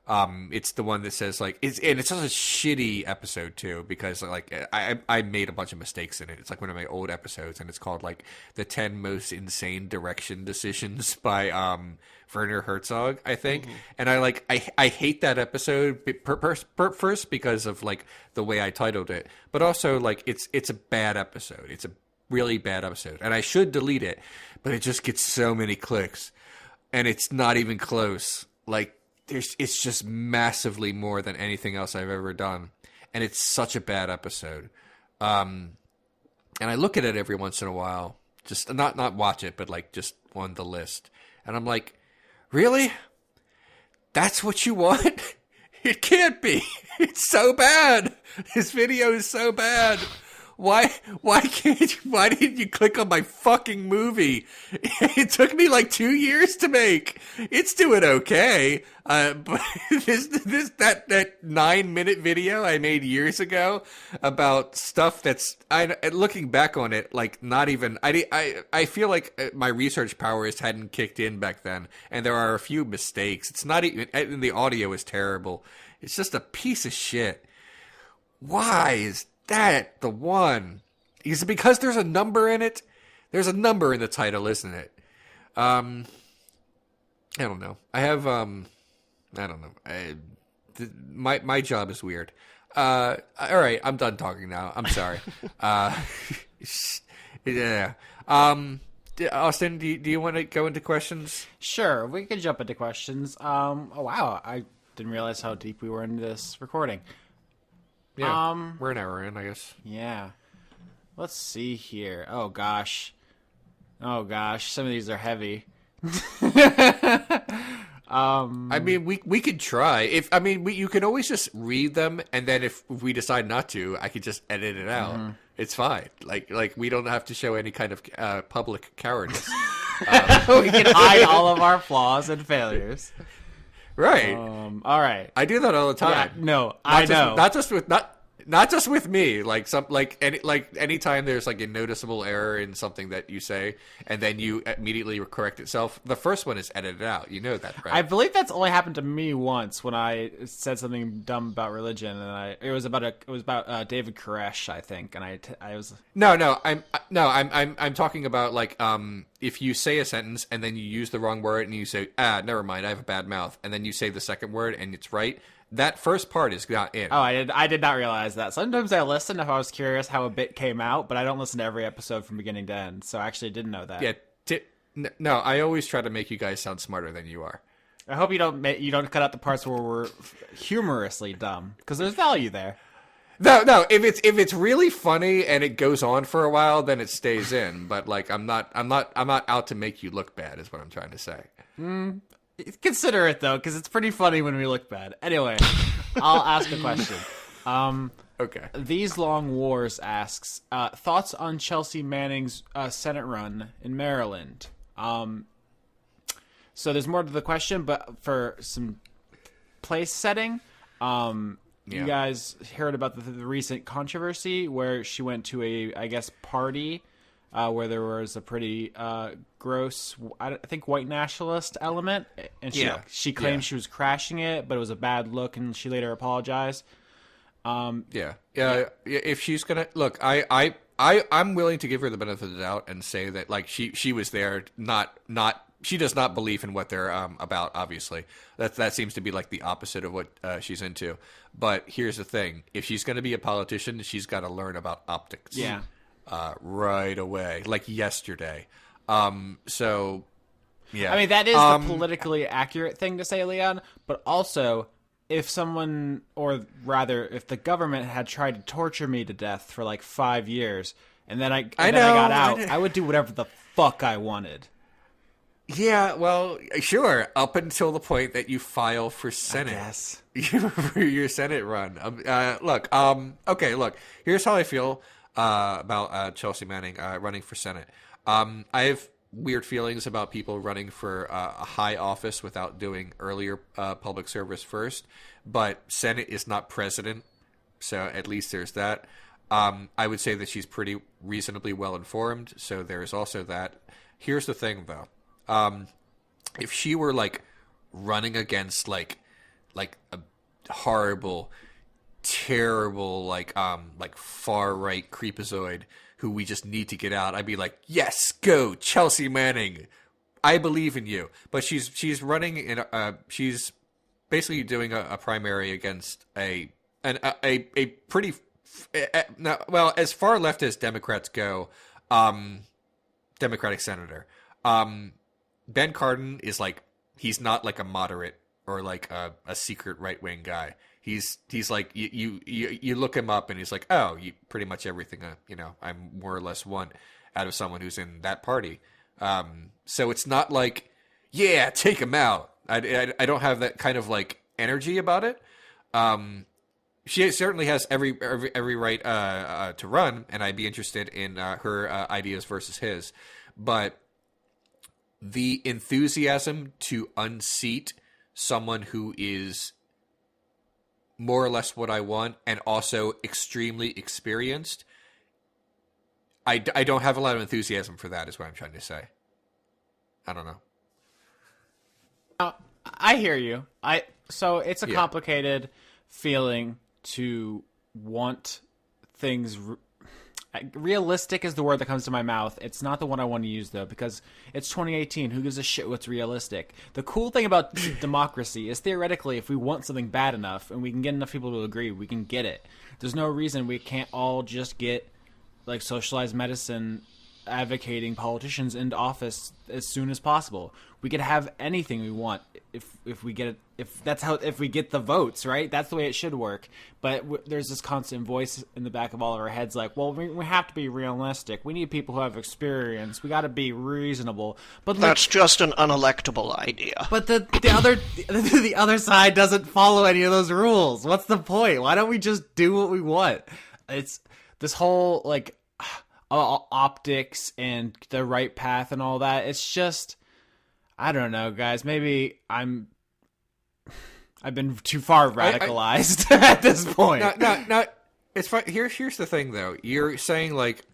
It's the one that says like, it's such a shitty episode too, because like I made a bunch of mistakes in it. It's like one of my old episodes, and it's called like the 10 most insane direction decisions by Werner Herzog, I think. Mm-hmm. And I hate that episode first because of like the way I titled it, but also like it's a bad episode. It's a really bad episode, and I should delete it, but it just gets so many clicks, and it's not even close. Like, it's just massively more than anything else I've ever done, and it's such a bad episode. And I look at it every once in a while, just not watch it, but like just on the list, and I'm like, really? That's what you want? It can't be. It's so bad. This video is so bad. why didn't you click on my fucking movie? It took me like 2 years to make. It's doing okay. But that 9-minute video I made years ago about stuff that's, looking back on it, like not even, I feel like my research powers hadn't kicked in back then, and there are a few mistakes. It's not even, and the audio is terrible. It's just a piece of shit. Why is that the one? Is it because there's a number in it? There's a number in the title, isn't it? I don't know. I have, I don't know. My job is weird. All right, I'm done talking now. I'm sorry. Yeah. Austin, do you want to go into questions? Sure, we can jump into questions. Oh wow, I didn't realize how deep we were into this recording. Yeah, we're an hour in, I guess. Yeah. Let's see here. Oh gosh, some of these are heavy. I mean, we could try. You can always just read them, and then if we decide not to, I could just edit it out. Mm-hmm. It's fine. Like we don't have to show any kind of public cowardice. We can hide all of our flaws and failures. Right. All right. I do that all the time. Yeah, no, I know. Not just with me. Anytime there's like a noticeable error in something that you say, and then you immediately correct itself. The first one is edited out. You know that, right? I believe that's only happened to me once when I said something dumb about religion, and it was about David Koresh, I think, and I was I'm talking about like if you say a sentence and then you use the wrong word and you say never mind, I have a bad mouth, and then you say the second word and it's right. That first part is not in. Oh, I did not realize that. Sometimes I listen if I was curious how a bit came out, but I don't listen to every episode from beginning to end. So I actually didn't know that. Yeah. No, I always try to make you guys sound smarter than you are. I hope you don't cut out the parts where we're humorously dumb, because there's value there. No. If it's really funny and it goes on for a while, then it stays in. But like, I'm not out to make you look bad. Is what I'm trying to say. Consider it, though, because it's pretty funny when we look bad. Anyway, I'll ask a question. Okay. These Long Wars asks, thoughts on Chelsea Manning's Senate run in Maryland? So there's more to the question, but for some place setting, you guys heard about the recent controversy where she went to a party where there was a pretty gross, I think, white nationalist element, and she claimed she was crashing it, but it was a bad look, and she later apologized. If she's gonna look, I'm willing to give her the benefit of the doubt and say that like she was there, not she does not believe in what they're about. Obviously, that seems to be like the opposite of what she's into. But here's the thing: if she's going to be a politician, she's got to learn about optics. Yeah. Right away, like yesterday. So, yeah. I mean, that is the politically accurate thing to say, Leon, but also, if someone, or rather, if the government had tried to torture me to death for like 5 years, and then I got out, I would do whatever the fuck I wanted. Yeah, well, sure, up until the point that you file for Senate. Yes. For your Senate run. Look, here's how I feel about Chelsea Manning running for Senate. I have weird feelings about people running for a high office without doing earlier public service first, but Senate is not president, so at least there's that. I would say that she's pretty reasonably well informed, so there's also that. Here's the thing, though. If she were like running against like a horrible, terrible, like far right creepazoid who we just need to get out, I'd be like, yes, go Chelsea Manning. I believe in you. But she's running in she's basically doing a primary against a pretty well, as far left as Democrats go, Democratic senator. Ben Cardin is like, he's not like a moderate or like a secret right wing guy. He's like, you look him up and he's like, oh, pretty much everything I'm more or less want out of someone who's in that party. So it's not like, yeah, take him out. I don't have that kind of like energy about it. she certainly has every right to run, and I'd be interested in her ideas versus his. But the enthusiasm to unseat someone who is more or less what I want and also extremely experienced, I don't have a lot of enthusiasm for that, is what I'm trying to say. I don't know. I hear you. So it's a complicated feeling to want things. Realistic is the word that comes to my mouth. It's not the one I want to use, though, because it's 2018. Who gives a shit what's realistic? The cool thing about democracy is, theoretically, if we want something bad enough and we can get enough people to agree, we can get it. There's no reason we can't all just get, like, socialized medicine advocating politicians into office as soon as possible. We could have anything we want if we get it. If we get the votes, right? That's the way it should work. But there's this constant voice in the back of all of our heads, like, well, we have to be realistic. We need people who have experience. We got to be reasonable. But that's just an unelectable idea. But the other side doesn't follow any of those rules. What's the point? Why don't we just do what we want? It's this whole like optics and the right path and all that. It's just, I don't know, guys. Maybe I've been too far radicalized at this point. No. It's fine. Here's the thing, though. You're saying like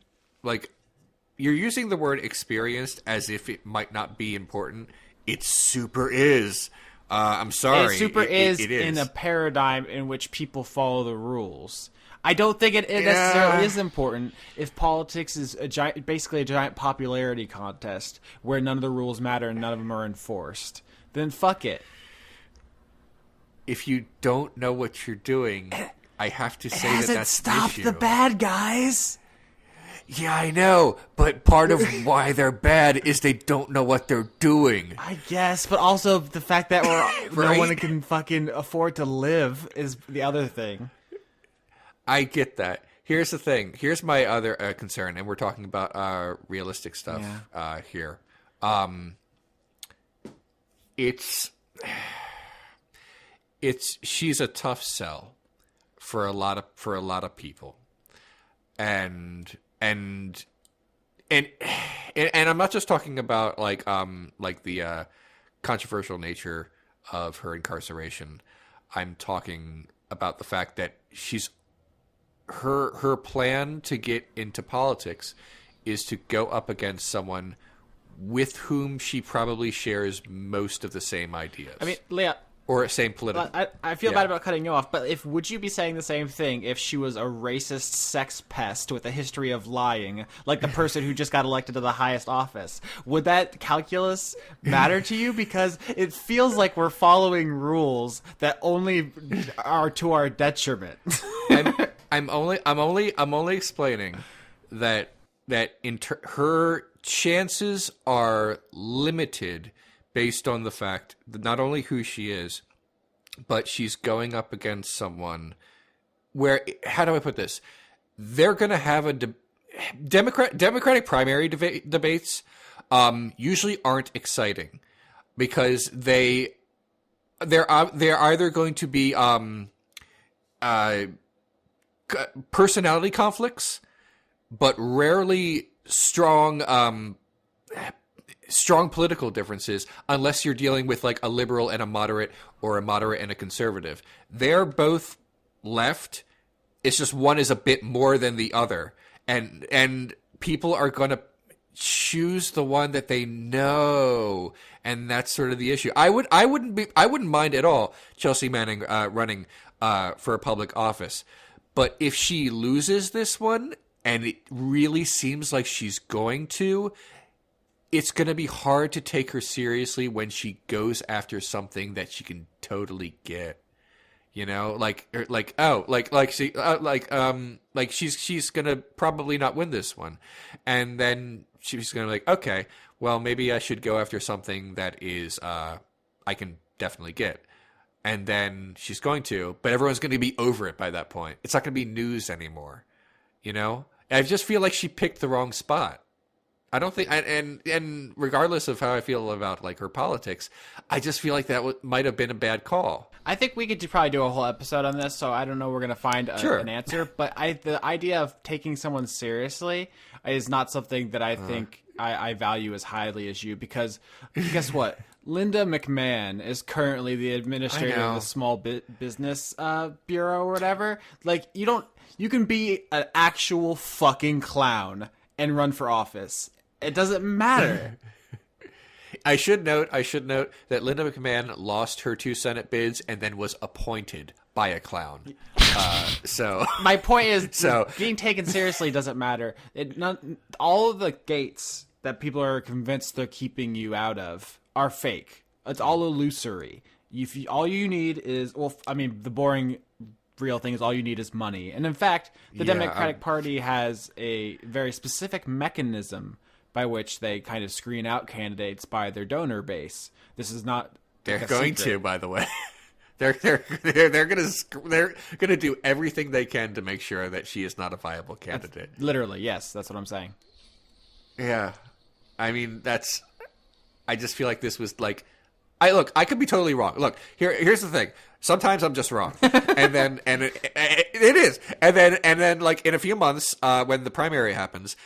you're using the word experienced as if it might not be important. It super is. I'm sorry. It super is it is in a paradigm in which people follow the rules. I don't think it necessarily is important if politics is basically a giant popularity contest where none of the rules matter and none of them are enforced. Then fuck it. If you don't know what you're doing, I have to say that's the issue. It hasn't stopped the bad guys. Yeah, I know, but part of why they're bad is they don't know what they're doing. I guess, but also the fact that right? no one can fucking afford to live is the other thing. I get that. Here's the thing. Here's my other concern, and we're talking about realistic stuff here. She's a tough sell for a lot of people, and I'm not just talking about like the controversial nature of her incarceration. I'm talking about the fact that her plan to get into politics is to go up against someone with whom she probably shares most of the same ideas. I mean, Leah, or same political. I feel bad about cutting you off, but would you be saying the same thing if she was a racist sex pest with a history of lying, like the person who just got elected to the highest office? Would that calculus matter to you? Because it feels like we're following rules that only are to our detriment. I'm only explaining that her chances are limited based on the fact that not only who she is, but she's going up against someone where, how do I put this? They're going to have a Democratic primary debates usually aren't exciting because they're either going to be personality conflicts, but rarely strong political differences unless you're dealing with like a liberal and a moderate or a moderate and a conservative. They're both left. It's just one is a bit more than the other. And people are going to choose the one that they know. And that's sort of the issue. I wouldn't mind at all Chelsea Manning running for a public office. But if she loses this one, and it really seems like she's going to, it's going to be hard to take her seriously when she goes after something that she can totally get. You know, she's going to probably not win this one. And then she's going to be like, okay, well, maybe I should go after something that is I can definitely get. And then she's going to, but everyone's going to be over it by that point. It's not going to be news anymore, you know? And I just feel like she picked the wrong spot. I don't think, and regardless of how I feel about like her politics, I just feel like that might have been a bad call. I think we could probably do a whole episode on this, so I don't know we're going to find an answer. But the idea of taking someone seriously is not something that I think I value as highly as you, because guess what? Linda McMahon is currently the administrator of the Small Business Bureau or whatever. Like, you can be an actual fucking clown and run for office. It doesn't matter. I should note that Linda McMahon lost her 2 Senate bids and then was appointed by a clown. So my point is, being taken seriously doesn't matter. All of the gates that people are convinced they're keeping you out of are fake. It's all illusory. All you need is, the boring real thing is all you need is money. And in fact, the Democratic Party has a very specific mechanism by which they kind of screen out candidates by their donor base. This is not. They're going to, by the way. They're gonna do everything they can to make sure that she is not a viable candidate. Literally, yes, that's what I'm saying. Yeah, I mean I just feel like this was like, I could be totally wrong. Look, here's the thing. Sometimes I'm just wrong, and it is, and then like in a few months, when the primary happens,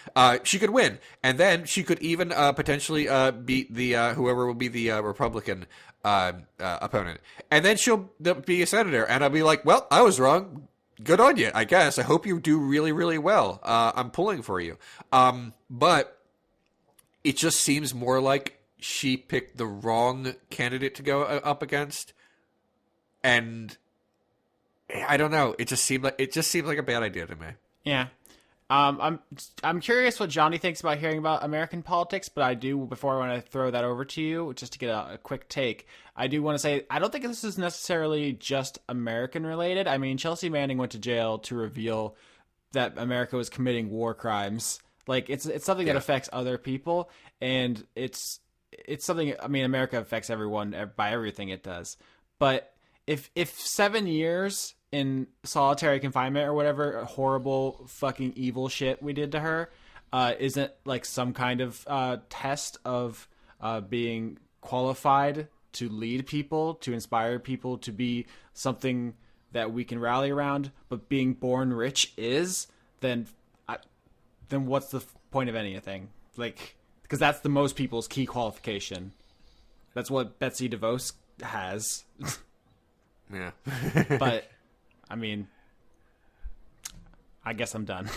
she could win, and then she could even potentially beat the whoever will be the Republican opponent, and then she'll be a senator, and I'll be like, well, I was wrong. Good on you, I guess. I hope you do really, really well. I'm pulling for you, but it just seems more like she picked the wrong candidate to go up against. And I don't know. It just seemed like a bad idea to me. Yeah. I'm curious what Johnny thinks about hearing about American politics, but I do, before I want to throw that over to you, just to get a quick take, I do want to say I don't think this is necessarily just American related. I mean, Chelsea Manning went to jail to reveal that America was committing war crimes. Like, it's something that affects other people, and it's something. I mean, America affects everyone by everything it does, but If 7 years in solitary confinement or whatever horrible fucking evil shit we did to her isn't like some kind of test of being qualified to lead people, to inspire people to be something that we can rally around, but being born rich is, then what's the point of anything? Like, because that's the most people's key qualification. That's what Betsy DeVos has. Yeah. But, I mean, I guess I'm done.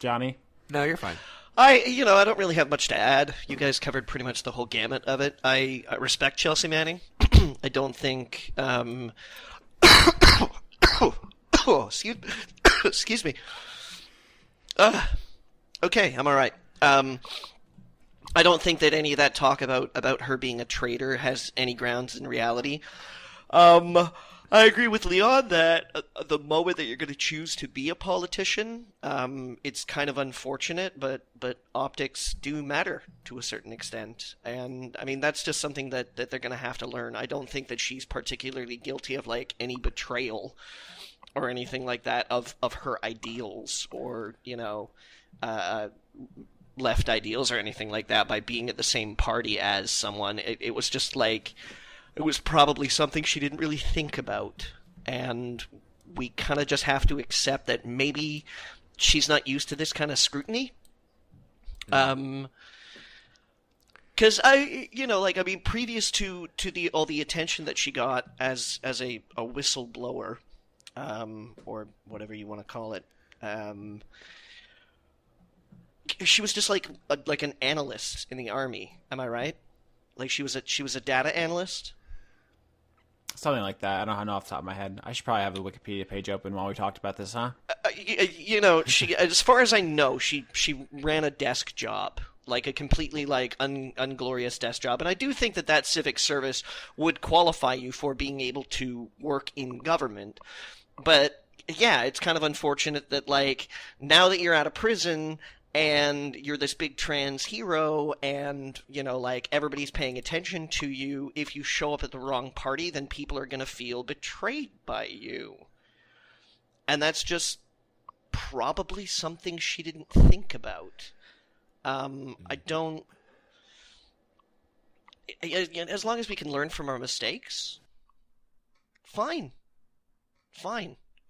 Johnny? No, you're fine. I don't really have much to add. You guys covered pretty much the whole gamut of it. I respect Chelsea Manning. I don't think... excuse me. Okay, I'm all right. I don't think that any of that talk about her being a traitor has any grounds in reality. I agree with Leon that the moment that you're going to choose to be a politician, it's kind of unfortunate, but optics do matter to a certain extent. And, I mean, that's just something that they're going to have to learn. I don't think that she's particularly guilty of, like, any betrayal or anything like that of her ideals or, left ideals or anything like that by being at the same party as someone. It was just like... It was probably something she didn't really think about, and we kind of just have to accept that maybe she's not used to this kind of scrutiny. Because previous to all the attention that she got as a whistleblower, or whatever you want to call it, she was just like an analyst in the army. Am I right? Like she was a data analyst. Something like that. I don't know off the top of my head. I should probably have the Wikipedia page open while we talked about this, huh? She, as far as I know, she ran a desk job, like a completely unglorious desk job, and I do think that civic service would qualify you for being able to work in government. But yeah, it's kind of unfortunate that now that you're out of prison. And you're this big trans hero, and, everybody's paying attention to you. If you show up at the wrong party, then people are going to feel betrayed by you. And that's just probably something she didn't think about. I don't. As long as we can learn from our mistakes, fine.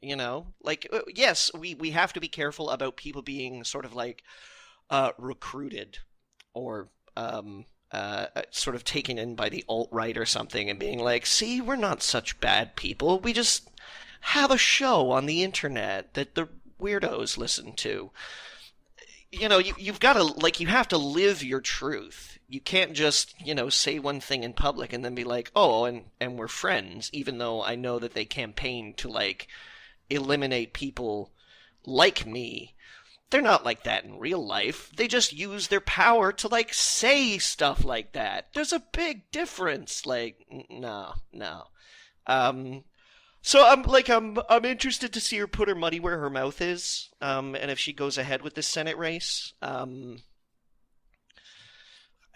You know, like, yes, we have to be careful about people being sort of like recruited or sort of taken in by the alt-right or something and being like, see, we're not such bad people. We just have a show on the internet that the weirdos listen to. You know, you've got to, like, you have to live your truth. You can't just, you know, say one thing in public and then be like, oh, and we're friends, even though I know that they campaign to, like, eliminate people like me. They're not like that in real life. They just use their power to, like, say stuff like that. There's a big difference. Like, no. So I'm interested to see her put her money where her mouth is, and if she goes ahead with this Senate race.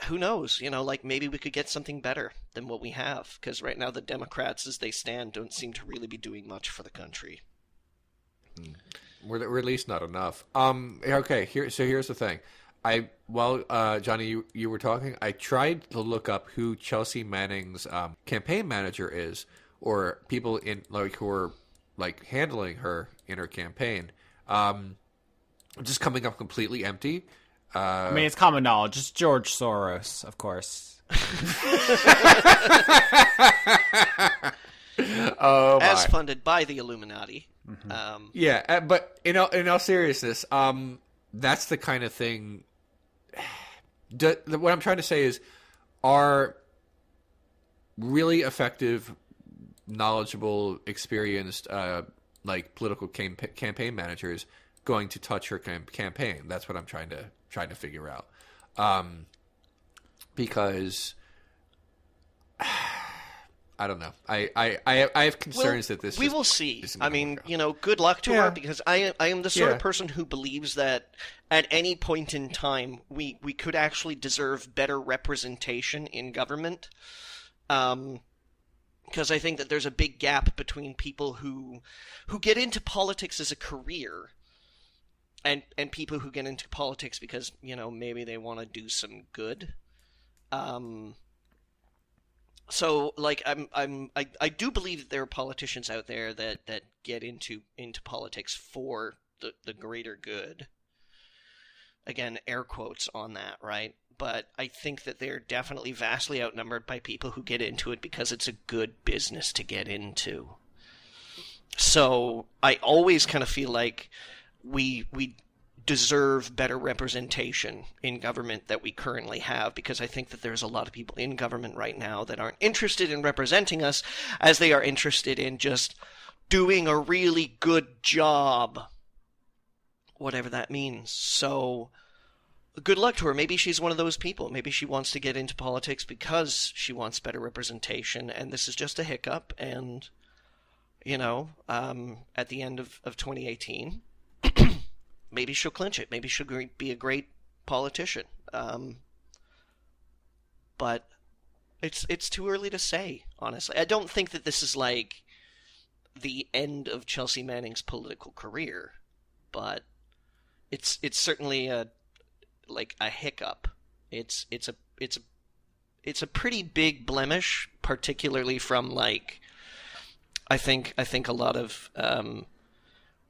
Who knows? You know, like, maybe we could get something better than what we have, because right now the Democrats, as they stand, don't seem to really be doing much for the country. We're at least not enough. Okay. Here's the thing. While Johnny, you were talking, I tried to look up who Chelsea Manning's campaign manager is, or people in like who are like handling her in her campaign. Just coming up completely empty. I mean, it's common knowledge. It's George Soros, of course. Oh, as funded by the Illuminati. Mm-hmm. Yeah, but in all seriousness, that's the kind of thing. What I'm trying to say is, are really effective, knowledgeable, experienced, like political campaign managers going to touch her campaign? That's what I'm trying to figure out. Because I don't know. I have concerns that this. We will see. I mean, you know, good luck to her, because I am the sort of person who believes that at any point in time we could actually deserve better representation in government. Because I think that there's a big gap between people who get into politics as a career and people who get into politics because, you know, maybe they want to do some good. So, like, I do believe that there are politicians out there that get into politics for the greater good. Again, air quotes on that, right? But I think that they're definitely vastly outnumbered by people who get into it because it's a good business to get into. So I always kind of feel like we deserve better representation in government that we currently have, because I think that there's a lot of people in government right now that aren't interested in representing us as they are interested in just doing a really good job, whatever that means. So good luck to her. Maybe she's one of those people. Maybe she wants to get into politics because she wants better representation, and this is just a hiccup, and, you know, at the end of 2018... maybe she'll clinch it. Maybe she'll be a great politician. But it's too early to say, honestly. I don't think that this is like the end of Chelsea Manning's political career, but it's certainly a hiccup. It's a pretty big blemish, particularly from, like, I think a lot of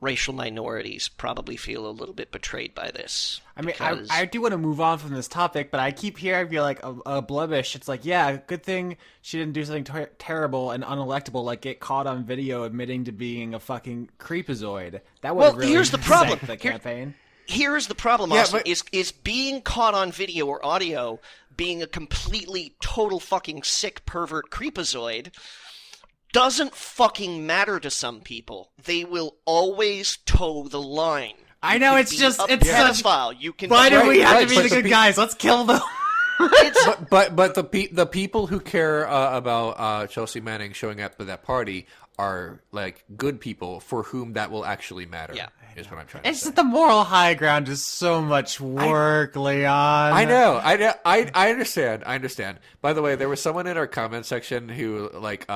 racial minorities probably feel a little bit betrayed by this. I mean, I do want to move on from this topic, but I keep hearing, I feel like, a blemish. It's like, yeah, good thing she didn't do something terrible and unelectable, like get caught on video admitting to being a fucking creepazoid. That would really here's the problem. sank the campaign. Here's the problem, Austin, is being caught on video or audio being a completely, total fucking sick pervert creepazoid doesn't fucking matter to some people. They will always toe the line. I know, it's just, it's such... pedophile. You can. Why do we have to be the good guys? Let's kill them. but the people who care about Chelsea Manning showing up at that party are, like, good people for whom that will actually matter. Yeah. Is what I'm trying to say. It's just the moral high ground is so much work, Leon. I know. I understand. By the way, there was someone in our comment section who, like,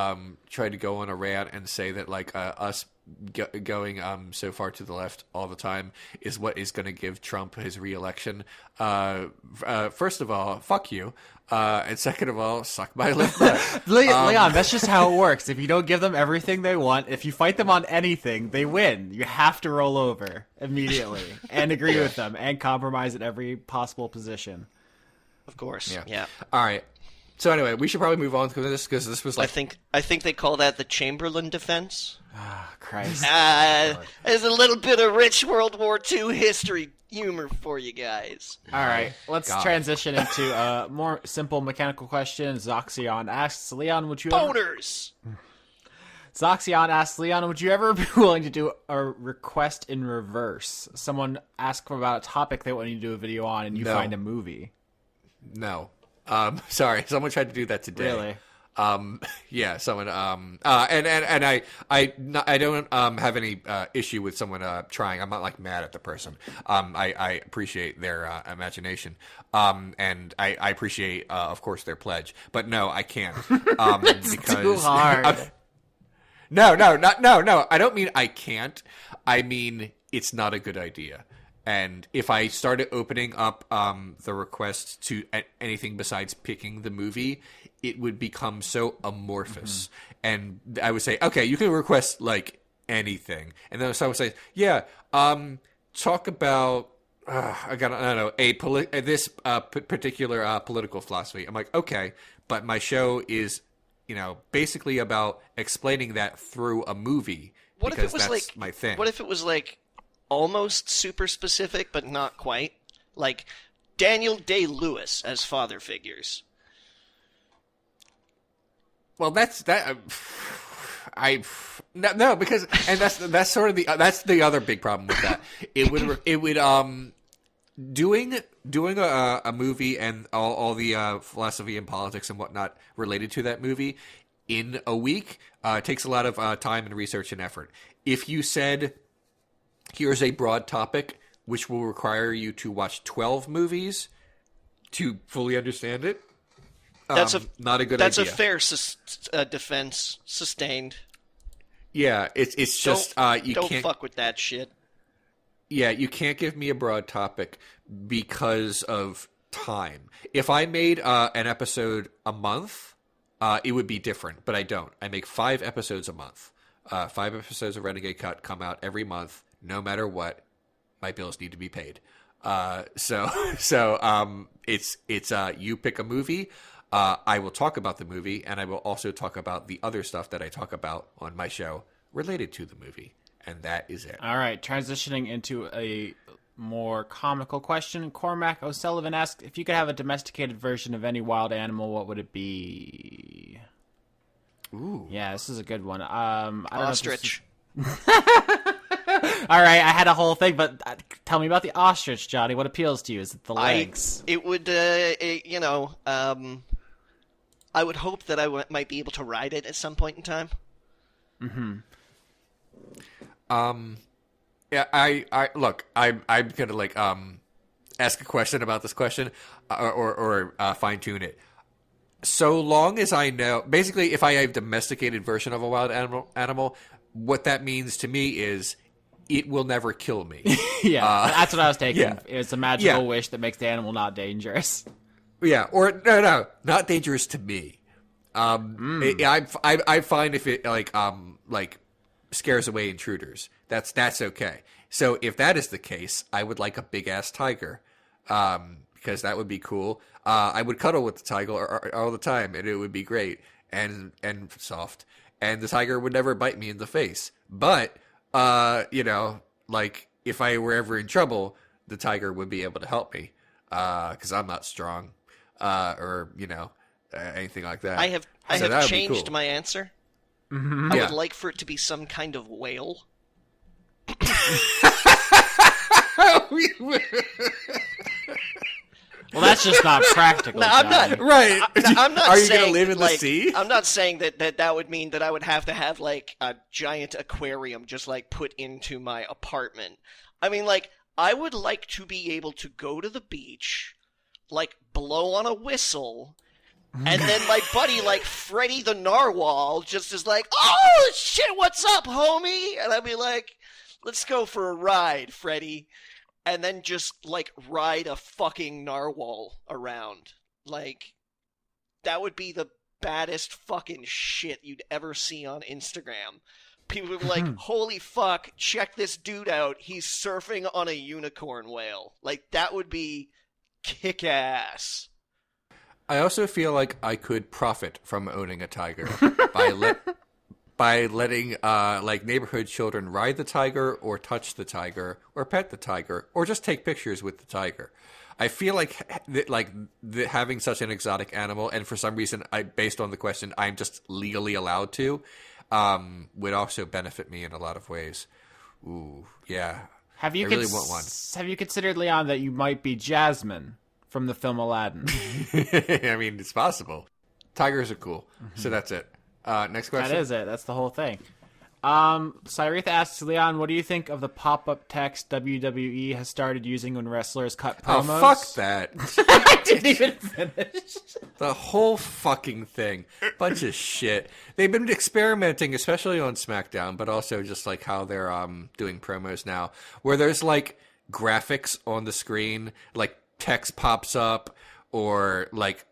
tried to go on a rant and say that, like, us going so far to the left all the time is what is going to give Trump his reelection. First of all, fuck you. And second of all, suck my lip. Leon, that's just how it works. If you don't give them everything they want, if you fight them on anything, they win. You have to roll over immediately and agree with them and compromise at every possible position. Of course. Yeah. All right. So anyway, we should probably move on because this was like... I think they call that the Chamberlain defense. Ah, Christ. There's a little bit of rich World War II history humor for you guys. All right, let's transition into a more simple mechanical question. Zoxion asks, Leon, would you Boners! Zoxion asks, Leon, would you ever be willing to do a request in reverse? Someone asked about a topic they want you to do a video on, and you find a movie. No. Sorry, someone tried to do that today. Really? Yeah, someone, and I don't, have any, issue with someone, trying. I'm not, like, mad at the person. I appreciate their, imagination. And I appreciate, of course, their pledge. But no, I can't. It's because, too hard. No, I don't mean I can't. I mean, it's not a good idea. And if I started opening up the requests to anything besides picking the movie, it would become so amorphous. And I would say, okay, you can request like anything. And then someone would say, yeah, talk about this particular political philosophy. I'm like, okay, but my show is, basically about explaining that through a movie. What if it was that's my thing. What if it was like almost super specific, but not quite? Like Daniel Day-Lewis as father figures. Well, because that's sort of that's the other big problem with that. It would doing a movie and all the philosophy and politics and whatnot related to that movie in a week takes a lot of time and research and effort. If you said, here's a broad topic which will require you to watch 12 movies to fully understand it, not a good idea. That's a fair defense. Sustained. Yeah, it's just you don't can't fuck with that shit. Yeah, you can't give me a broad topic because of time. If I made an episode a month, it would be different, but I don't. I make 5 episodes a month. 5 episodes of Renegade Cut come out every month, no matter what. My bills need to be paid. So it's you pick a movie. I will talk about the movie, and I will also talk about the other stuff that I talk about on my show related to the movie. And that is it. All right, transitioning into a more comical question. Cormac O'Sullivan asks, if you could have a domesticated version of any wild animal, what would it be? Ooh. Yeah, this is a good one. I don't Ostrich. know All right, I had a whole thing, but tell me about the ostrich, Johnny. What appeals to you? Is it the legs? I would hope that I might be able to ride it at some point in time. Mm-hmm. Yeah, I look, I'm gonna ask a question about this question, or fine tune it. So long as I know, basically, if I have a domesticated version of a wild animal, what that means to me is it will never kill me. Yeah, that's what I was taking. Yeah. It's a magical wish that makes the animal not dangerous. Yeah, or no, not dangerous to me. I find if it like scares away intruders, that's okay. So if that is the case, I would like a big ass tiger, because that would be cool. I would cuddle with the tiger all the time, and it would be great and soft. And the tiger would never bite me in the face. But if I were ever in trouble, the tiger would be able to help me, because I'm not strong, or anything like that. I have changed my answer. Mm-hmm. I would like for it to be some kind of whale. Well, that's just not practical. No, I'm not. Right. I'm not. Are you saying, going to live in the like, sea? I'm not saying that would mean that I would have to have like a giant aquarium just like put into my apartment. I mean, like, I would like to be able to go to the beach, like blow on a whistle, And then my buddy, like Freddy the Narwhal, just is like, "Oh shit, what's up, homie?" And I'd be like, "Let's go for a ride, Freddy." And then just like ride a fucking narwhal around. Like, that would be the baddest fucking shit you'd ever see on Instagram. People would be like, "Holy fuck, check this dude out. He's surfing on a unicorn whale." Like, that would be kick-ass. I also feel like I could profit from owning a tiger by letting like neighborhood children ride the tiger or touch the tiger or pet the tiger or just take pictures with the tiger. I feel like having such an exotic animal, and for some reason, based on the question, I'm just legally allowed to, would also benefit me in a lot of ways. Ooh, yeah. I really want one. Have you considered, Leon, that you might be Jasmine from the film Aladdin? I mean, it's possible. Tigers are cool. So that's it. Next question. That is it. That's the whole thing. Cyretha asks, Leon, what do you think of the pop-up text WWE has started using when wrestlers cut promos? Oh, fuck that. I didn't even finish. The whole fucking thing. Bunch of shit. They've been experimenting, especially on SmackDown, but also just like how they're doing promos now, where there's like graphics on the screen, like text pops up, or like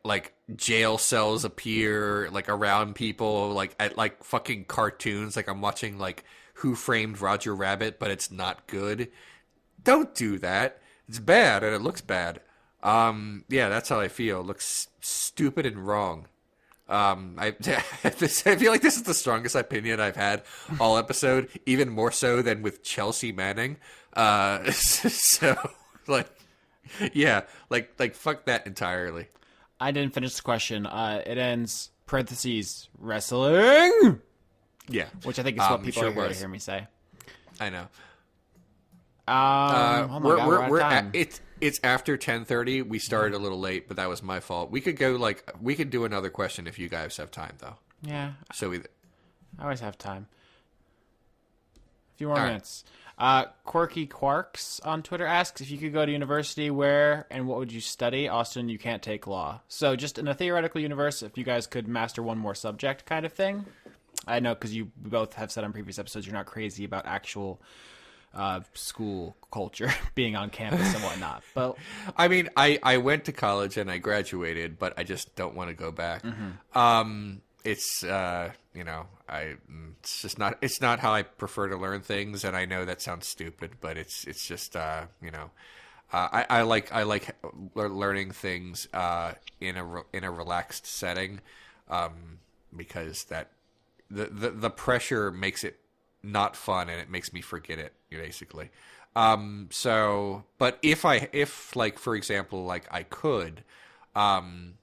jail cells appear like around people, like at like fucking cartoons. Like I'm watching like Who Framed Roger Rabbit, but it's not good. Don't do that. It's bad and it looks bad. Yeah, that's how I feel. It looks stupid and wrong. I feel like this is the strongest opinion I've had all episode, even more so than with Chelsea Manning. So like, yeah, like fuck that entirely. I didn't finish the question. It ends parentheses wrestling. Yeah, which I think is what people sure are going to hear me say. I know. Oh my God, we're out of time. It's after 10:30. We started a little late, but that was my fault. We could do another question if you guys have time, though. Yeah. So I always have time. A few more All minutes. Quirky Quarks on Twitter asks, if you could go to university, where and what would you study? Austin, you can't take law. So just in a theoretical universe, if you guys could master one more subject kind of thing. I know, because you both have said on previous episodes you're not crazy about actual school culture being on campus and whatnot. But I mean, I went to college and I graduated, but I just don't want to go back. Mm-hmm. It's it's not how I prefer to learn things, and I know that sounds stupid, but it's just I like learning things in a relaxed setting, because that the pressure makes it not fun and it makes me forget it, basically. But if like, for example, like I could, when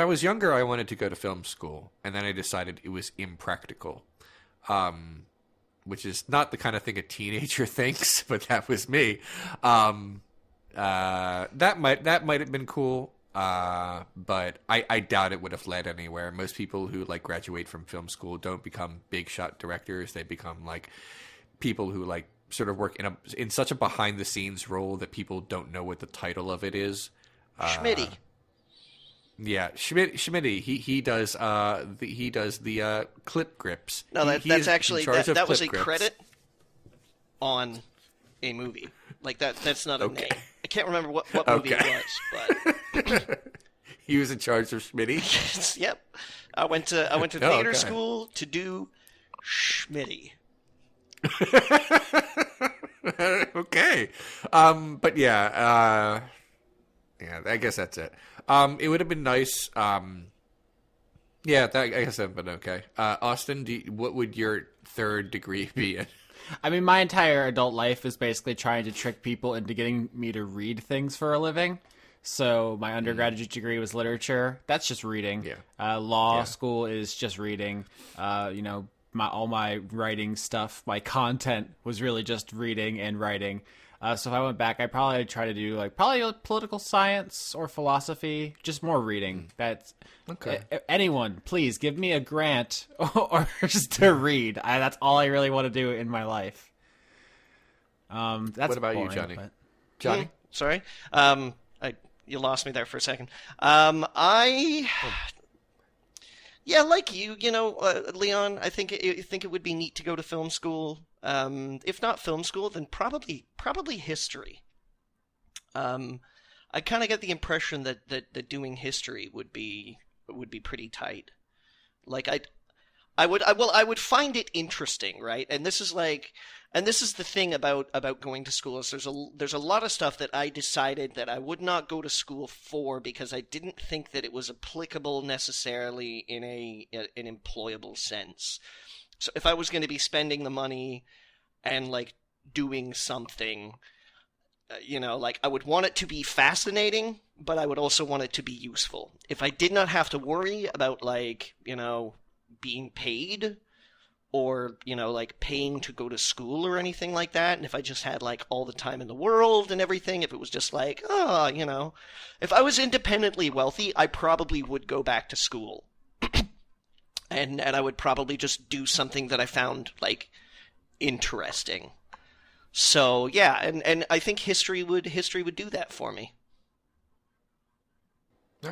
I was younger, I wanted to go to film school, and then I decided it was impractical, which is not the kind of thing a teenager thinks, but that was me. That might have been cool, but I doubt it would have led anywhere. Most people who like graduate from film school don't become big shot directors. They become like people who like sort of work in such a behind the scenes role that people don't know what the title of it is. Schmitty. Yeah, Schmitty. He does the clip grips. No, that's actually that was a grips. credit on a movie. Like that's not a name. I can't remember what movie it was, but he was in charge of Schmitty. Yep. I went to theater school to do Schmitty. Okay. But yeah, I guess that's it. It would have been nice. I guess that'd been okay. Austin, what would your third degree be in? I mean, my entire adult life is basically trying to trick people into getting me to read things for a living. So my undergraduate degree was literature. That's just reading. Yeah. Law school is just reading. All my writing stuff, my content was really just reading and writing. So if I went back, I'd probably try to do probably political science or philosophy, just more reading. That's okay. Anyone, please give me a grant or just to read. That's all I really want to do in my life. That's what about boring, you, Johnny? But... Johnny, sorry. you lost me there for a second. Yeah, like you know, Leon, I think it would be neat to go to film school. If not film school, then probably history. I kind of get the impression that doing history would be pretty tight. Like I would find it interesting, right? And this is the thing about going to school is there's a lot of stuff that I decided that I would not go to school for because I didn't think that it was applicable necessarily in an employable sense. So if I was going to be spending the money and like doing something, you know, like I would want it to be fascinating, but I would also want it to be useful. If I did not have to worry about like, you know, being paid or, you know, like paying to go to school or anything like that, and if I just had like all the time in the world and everything, if it was just like, oh, you know, if I was independently wealthy, I probably would go back to school. and I would probably just do something that I found like interesting. So yeah, and I think history would do that for me. All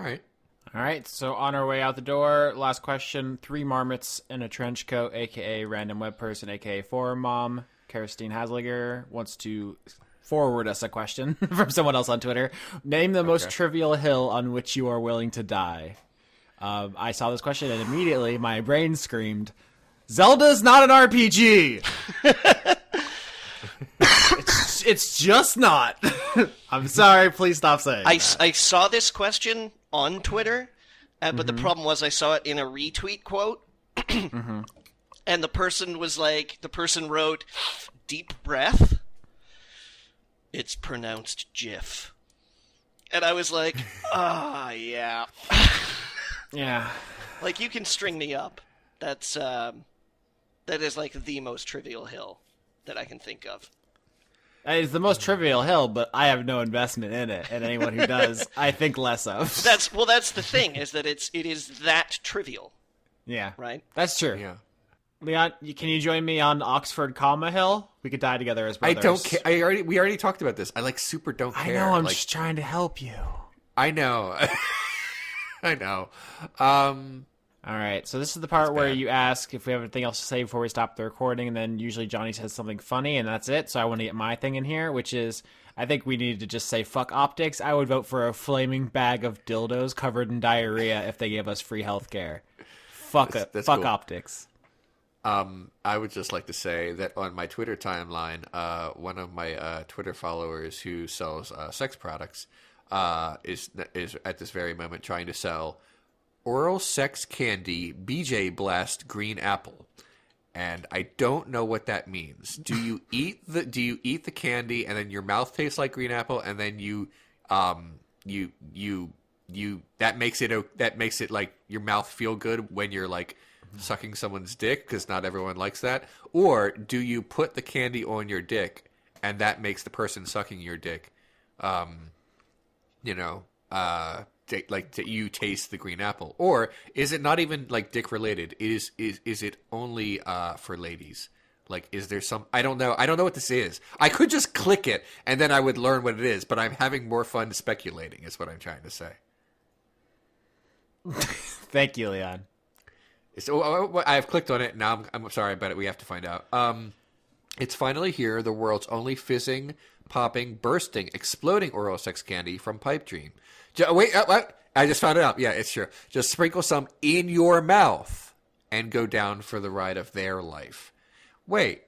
right. So on our way out the door, last question: 3 marmots in a trench coat, aka random web person, aka forum mom. Kirstine Hasliger wants to forward us a question from someone else on Twitter. Name the most trivial hill on which you are willing to die. I saw this question and immediately my brain screamed, Zelda's not an RPG! It's just not. I'm sorry, please stop saying that. I saw this question on Twitter, but the problem was I saw it in a retweet quote. And the person wrote, deep breath, it's pronounced GIF. And I was like, yeah. Yeah. Like, you can string me up. That is like the most trivial hill that I can think of. It's the most trivial hill, but I have no investment in it, and anyone who does, I think less of. That's the thing, is that it is that trivial. Yeah. Right? That's true. Yeah. Leon, can you join me on Oxford Comma Hill? We could die together as brothers. I don't care. We already talked about this. I like super don't care. I know, I'm like, just trying to help you. I know. I know. All right, so this is the part where you ask if we have anything else to say before we stop the recording, and then usually Johnny says something funny, and that's it. So I want to get my thing in here, which is, I think we need to just say fuck optics. I would vote for a flaming bag of dildos covered in diarrhea if they gave us free healthcare. Fuck That's fuck cool. optics. I would just like to say that on my Twitter timeline, one of my Twitter followers who sells sex products is at this very moment trying to sell oral sex candy BJ Blast green apple, and I don't know what that means. Do you eat the candy and then your mouth tastes like green apple, and then that makes it like your mouth feel good when you're like sucking someone's dick, because not everyone likes that? Or do you put the candy on your dick and that makes the person sucking your dick you taste the green apple? Or is it not even like dick related? Is it only for ladies? Like, is there some, I don't know what this is. I could just click it and then I would learn what it is, but I'm having more fun speculating is what I'm trying to say. Thank you, Leon. So I've clicked on it. Now I'm sorry about it. We have to find out. It's finally here. The world's only fizzing, popping, bursting, exploding oral sex candy from Pipe Dream. Wait, what? I just found it out. Yeah, it's true. Just sprinkle some in your mouth and go down for the ride of their life. Wait.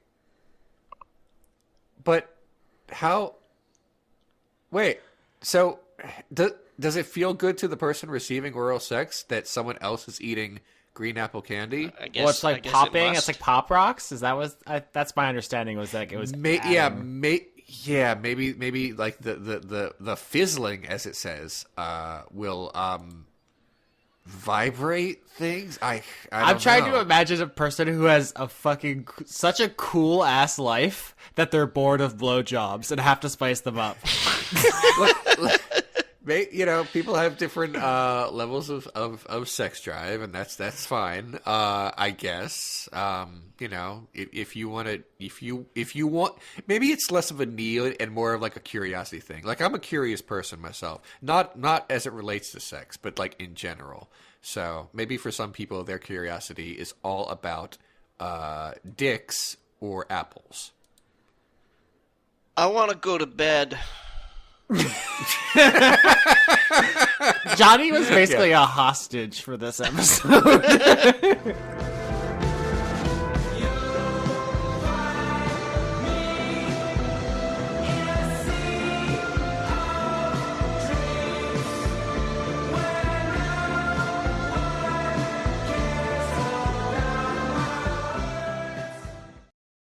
But how? Wait. So does it feel good to the person receiving oral sex that someone else is eating green apple candy? I guess, well, it's like popping. It's like Pop Rocks. Is that that's my understanding? Was like it was. Maybe like the fizzling, as it says, will vibrate things. I'm trying to imagine a person who has a fucking such a cool ass life that they're bored of blowjobs and have to spice them up. people have different levels of sex drive, and that's fine. I guess. If you want to, if you want, maybe it's less of a need and more of like a curiosity thing. Like I'm a curious person myself, not as it relates to sex, but like in general. So maybe for some people, their curiosity is all about dicks or apples. I want to go to bed. Johnny was basically a hostage for this episode.